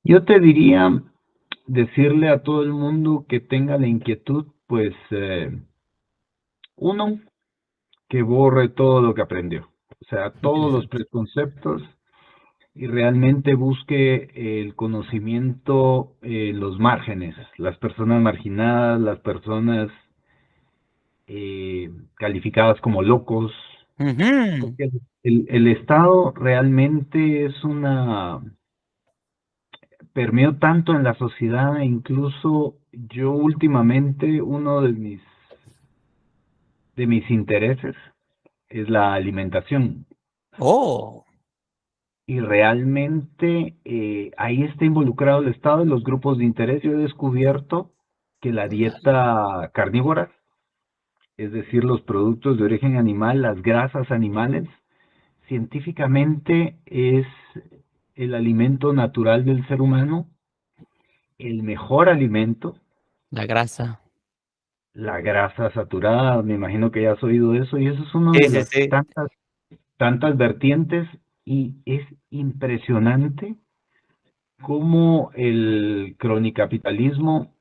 Yo te diría decirle a todo el mundo que tenga la inquietud, pues uno, que borre todo lo que aprendió, o sea, todos los Interesante. preconceptos y realmente busque el conocimiento en los márgenes, las personas marginadas, las personas calificadas como locos, Ujú. porque el Estado realmente permeó tanto en la sociedad, e incluso yo últimamente, uno de mis de mis intereses es la alimentación. Oh, Y realmente ahí está involucrado el Estado y los grupos de interés. Yo he descubierto que la total. dieta carnívora, es decir, los productos de origen animal, las grasas animales, científicamente es el alimento natural del ser humano, el mejor alimento. La grasa. La grasa saturada, me imagino que ya has oído eso, y eso es una Sí, de sí, las sí. tantas vertientes, y es impresionante cómo el cronicapitalismo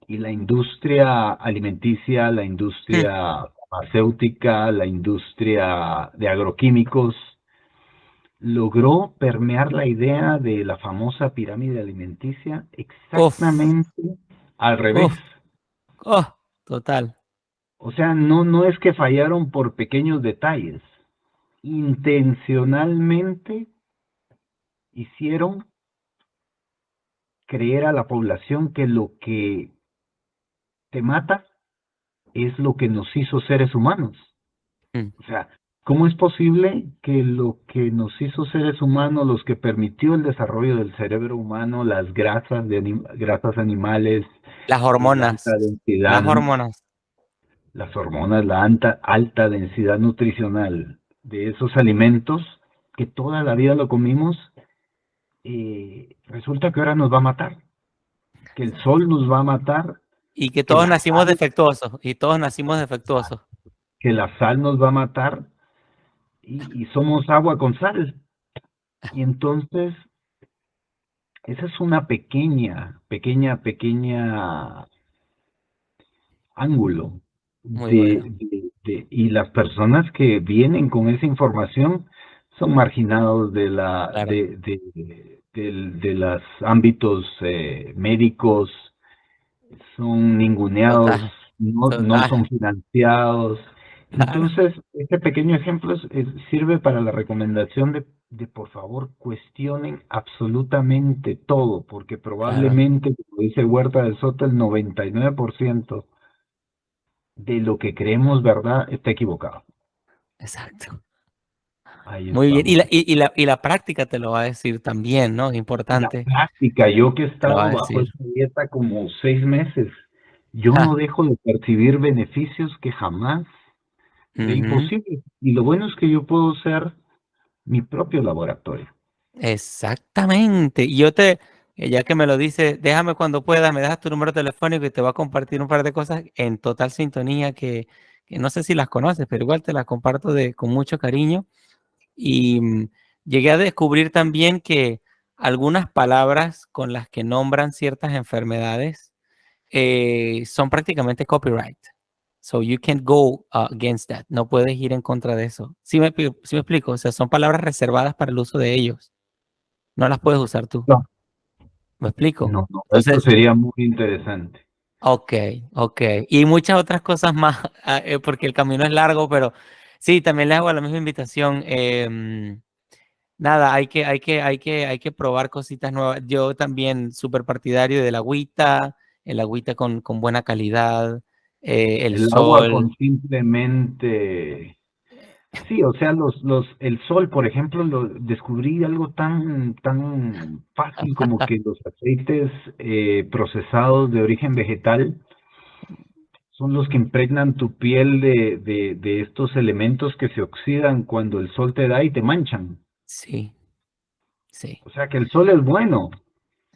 y la industria alimenticia, la Hmm. industria farmacéutica, la industria de agroquímicos, logró permear la idea de la famosa pirámide alimenticia Uf, exactamente al revés. uf, oh, total. O sea, no es que fallaron por pequeños detalles, intencionalmente hicieron creer a la población que lo que te mata es lo que nos hizo seres humanos. Mm, O sea, ¿cómo es posible que lo que nos hizo seres humanos, los que permitió el desarrollo del cerebro humano, las grasas, grasas animales, Las la alta hormonas. densidad, Las hormonas. las hormonas, la alta densidad nutricional de esos alimentos, que toda la vida lo comimos, resulta que ahora nos va a matar, que el sol nos va a matar, Y que que todos la nacimos sal, defectuosos. Y todos nacimos defectuosos. que la sal nos va a matar, y somos agua con sal. Y entonces, esa es una pequeña ángulo Muy bueno. y las personas que vienen con esa información son marginados Claro. de los ámbitos médicos, son ninguneados, Total. no son Total. financiados. Claro. Entonces, este pequeño ejemplo sirve para la recomendación de por favor cuestionen absolutamente todo, porque Claro. probablemente, como dice Huerta de Soto, el 99% de lo que creemos verdad está equivocado. Exacto. Ahí Muy bien. estamos. Y la práctica te lo va a decir también, ¿no? La Importante. práctica, yo que he Te lo va estado a bajo decir. esa dieta como 6 meses, yo no Ja. dejo de percibir beneficios que jamás creí Ujú. posibles. Y lo bueno es que yo puedo ser mi propio laboratorio. Exactamente. Y yo ya que me lo dices, déjame cuando puedas, me dejas tu número telefónico y te voy a compartir un par de cosas en total sintonía que no sé si las conoces, pero igual te las comparto con mucho cariño. Y llegué a descubrir también que algunas palabras con las que nombran ciertas enfermedades son prácticamente copyright. So you can't go against that. No puedes ir en contra de eso. Sí me explico. O sea, son palabras reservadas para el uso de ellos. No las puedes usar tú. No, ¿Me explico? no, esto Entonces, sería muy interesante. ok, ok. Y muchas otras cosas más, porque el camino es largo, pero sí, también les hago la misma invitación. Nada, hay que probar cositas nuevas. Yo también súper partidario de la agüita, el agüita con buena calidad, el El agua sol. con simplemente, sí, o sea, el sol, por ejemplo, descubrí algo tan fácil como que los aceites procesados de origen vegetal son los que impregnan tu piel de estos elementos que se oxidan cuando el sol te da y te manchan. Sí, sí, O sea que el sol es bueno,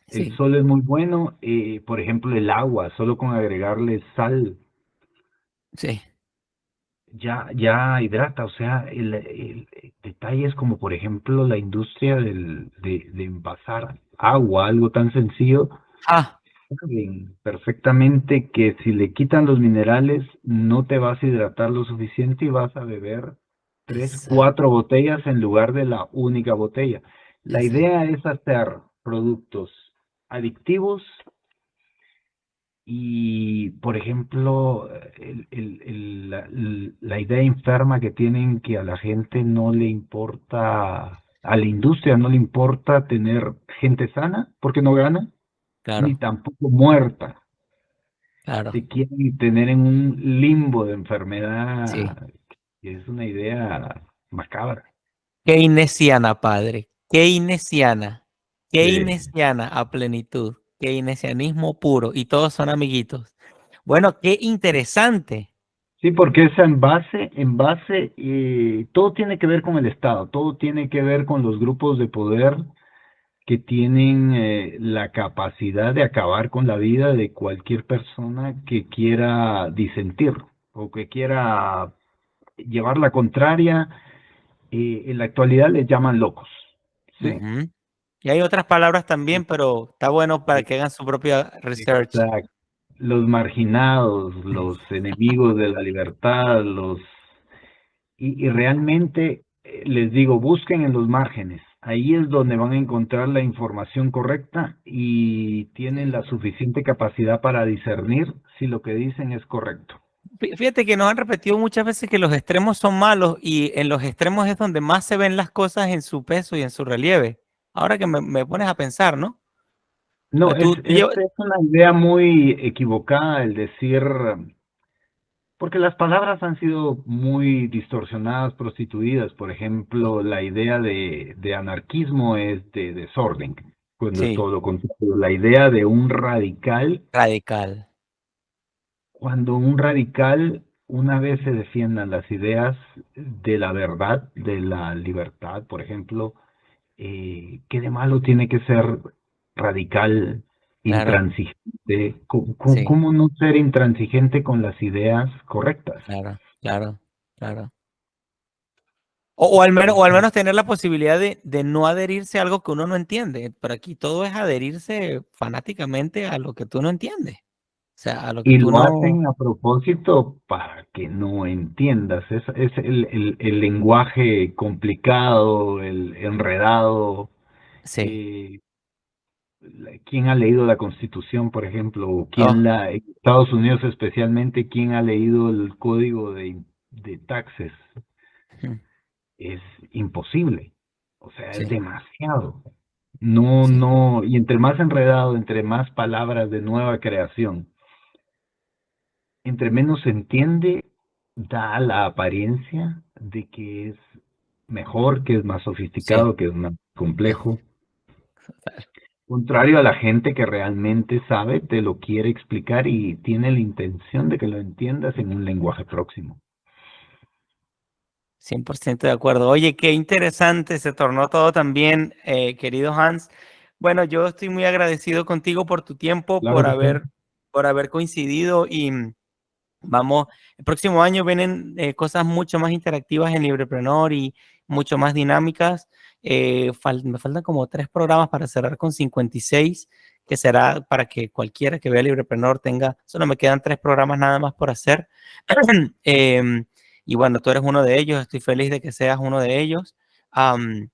el sí, sol es muy bueno. Por ejemplo, el agua, solo con agregarle sal, sí, ya hidrata. O sea, detalles como por ejemplo la industria de envasar agua, algo tan sencillo, ah, saben perfectamente que si le quitan los minerales no te vas a hidratar lo suficiente y vas a beber tres, exacto, cuatro botellas en lugar de la única botella. La exacto, idea es hacer productos adictivos y, por ejemplo, la idea enferma que tienen que a la gente no le importa, a la industria no le importa tener gente sana porque no gana, ni claro, tampoco muerta. claro. te quieren tener en un limbo de Sí. enfermedad, que es una idea macabra. Keynesiana, padre. Sí. Keynesiana a plenitud. Keynesianismo puro. Y todos son amiguitos. Bueno, qué interesante. Sí, porque es en base, y todo tiene que ver con el Estado, todo tiene que ver con los grupos de poder que tienen la capacidad de acabar con la vida de cualquier persona que quiera disentir o que quiera llevar la contraria. En la actualidad les llaman locos, ¿sí? Ujú. Y hay otras palabras también, pero está bueno para que hagan su propia research. Exacto. Los marginados, los enemigos de la libertad, y realmente les digo, busquen en los márgenes. Ahí es donde van a encontrar la información correcta y tienen Sí. la suficiente capacidad para discernir si lo que dicen es correcto. Fíjate que nos han repetido muchas veces que los extremos son malos y en los extremos es donde más se ven las cosas en su peso y en su relieve. Ahora que me pones a pensar, ¿no? No, es, Tú es, llevas... es una idea muy equivocada el decir, porque las palabras han sido muy distorsionadas, prostituidas. Por ejemplo, la idea de anarquismo es de desorden, cuando es Sí, todo lo contrario. La idea de un radical, radical. cuando un radical, una vez se defiendan las ideas de la verdad, de la libertad, por ejemplo, ¿qué de malo tiene que ser radical, Claro, intransigente? ¿Cómo, sí, cómo no ser intransigente con las ideas correctas? claro, claro, claro. O al menos tener la posibilidad de no adherirse a algo que uno no entiende. Pero aquí todo es adherirse fanáticamente a lo que tú no entiendes. O sea, a lo que Y tú lo no... hacen a propósito para que no entiendas. Es el lenguaje complicado, el enredado. Sí. eh, ¿Quién ha leído la Constitución, por ejemplo? ¿O Oh, en Estados Unidos especialmente, quién ha leído el código de taxes? mm, Es imposible. O sea, es sí, demasiado. No, sí. no, y entre más enredado, entre más palabras de nueva creación, entre menos se entiende, da la apariencia de que es mejor, que es más Sí. sofisticado, que es más complejo. Contrario a la gente que realmente sabe, te lo quiere explicar y tiene la intención de que lo entiendas en un lenguaje próximo. 100% de acuerdo. Oye, qué interesante se tornó todo también, querido Hans. Bueno, yo estoy muy agradecido contigo por tu tiempo, Claro que sí. por haber coincidido y vamos, el próximo año vienen cosas mucho más interactivas en Librepreneur y mucho más dinámicas. Me faltan como 3 programas para cerrar con 56, que será para que cualquiera que vea Librepreneur tenga, solo me quedan 3 programas nada más por hacer. Em, y bueno, tú eres uno de ellos, estoy feliz de que seas uno de ellos. Am,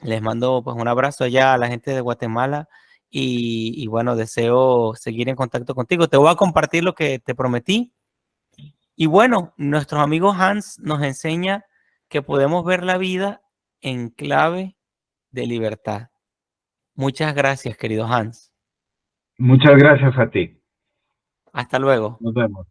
Les mando pues un abrazo allá a la gente de Guatemala y bueno, deseo seguir en contacto contigo. Te voy a compartir lo que te prometí. Y bueno, nuestro amigo Hans nos enseña que podemos ver la vida en clave de libertad. Muchas gracias, querido Hans. Muchas gracias a ti. Hasta luego. Nos vemos.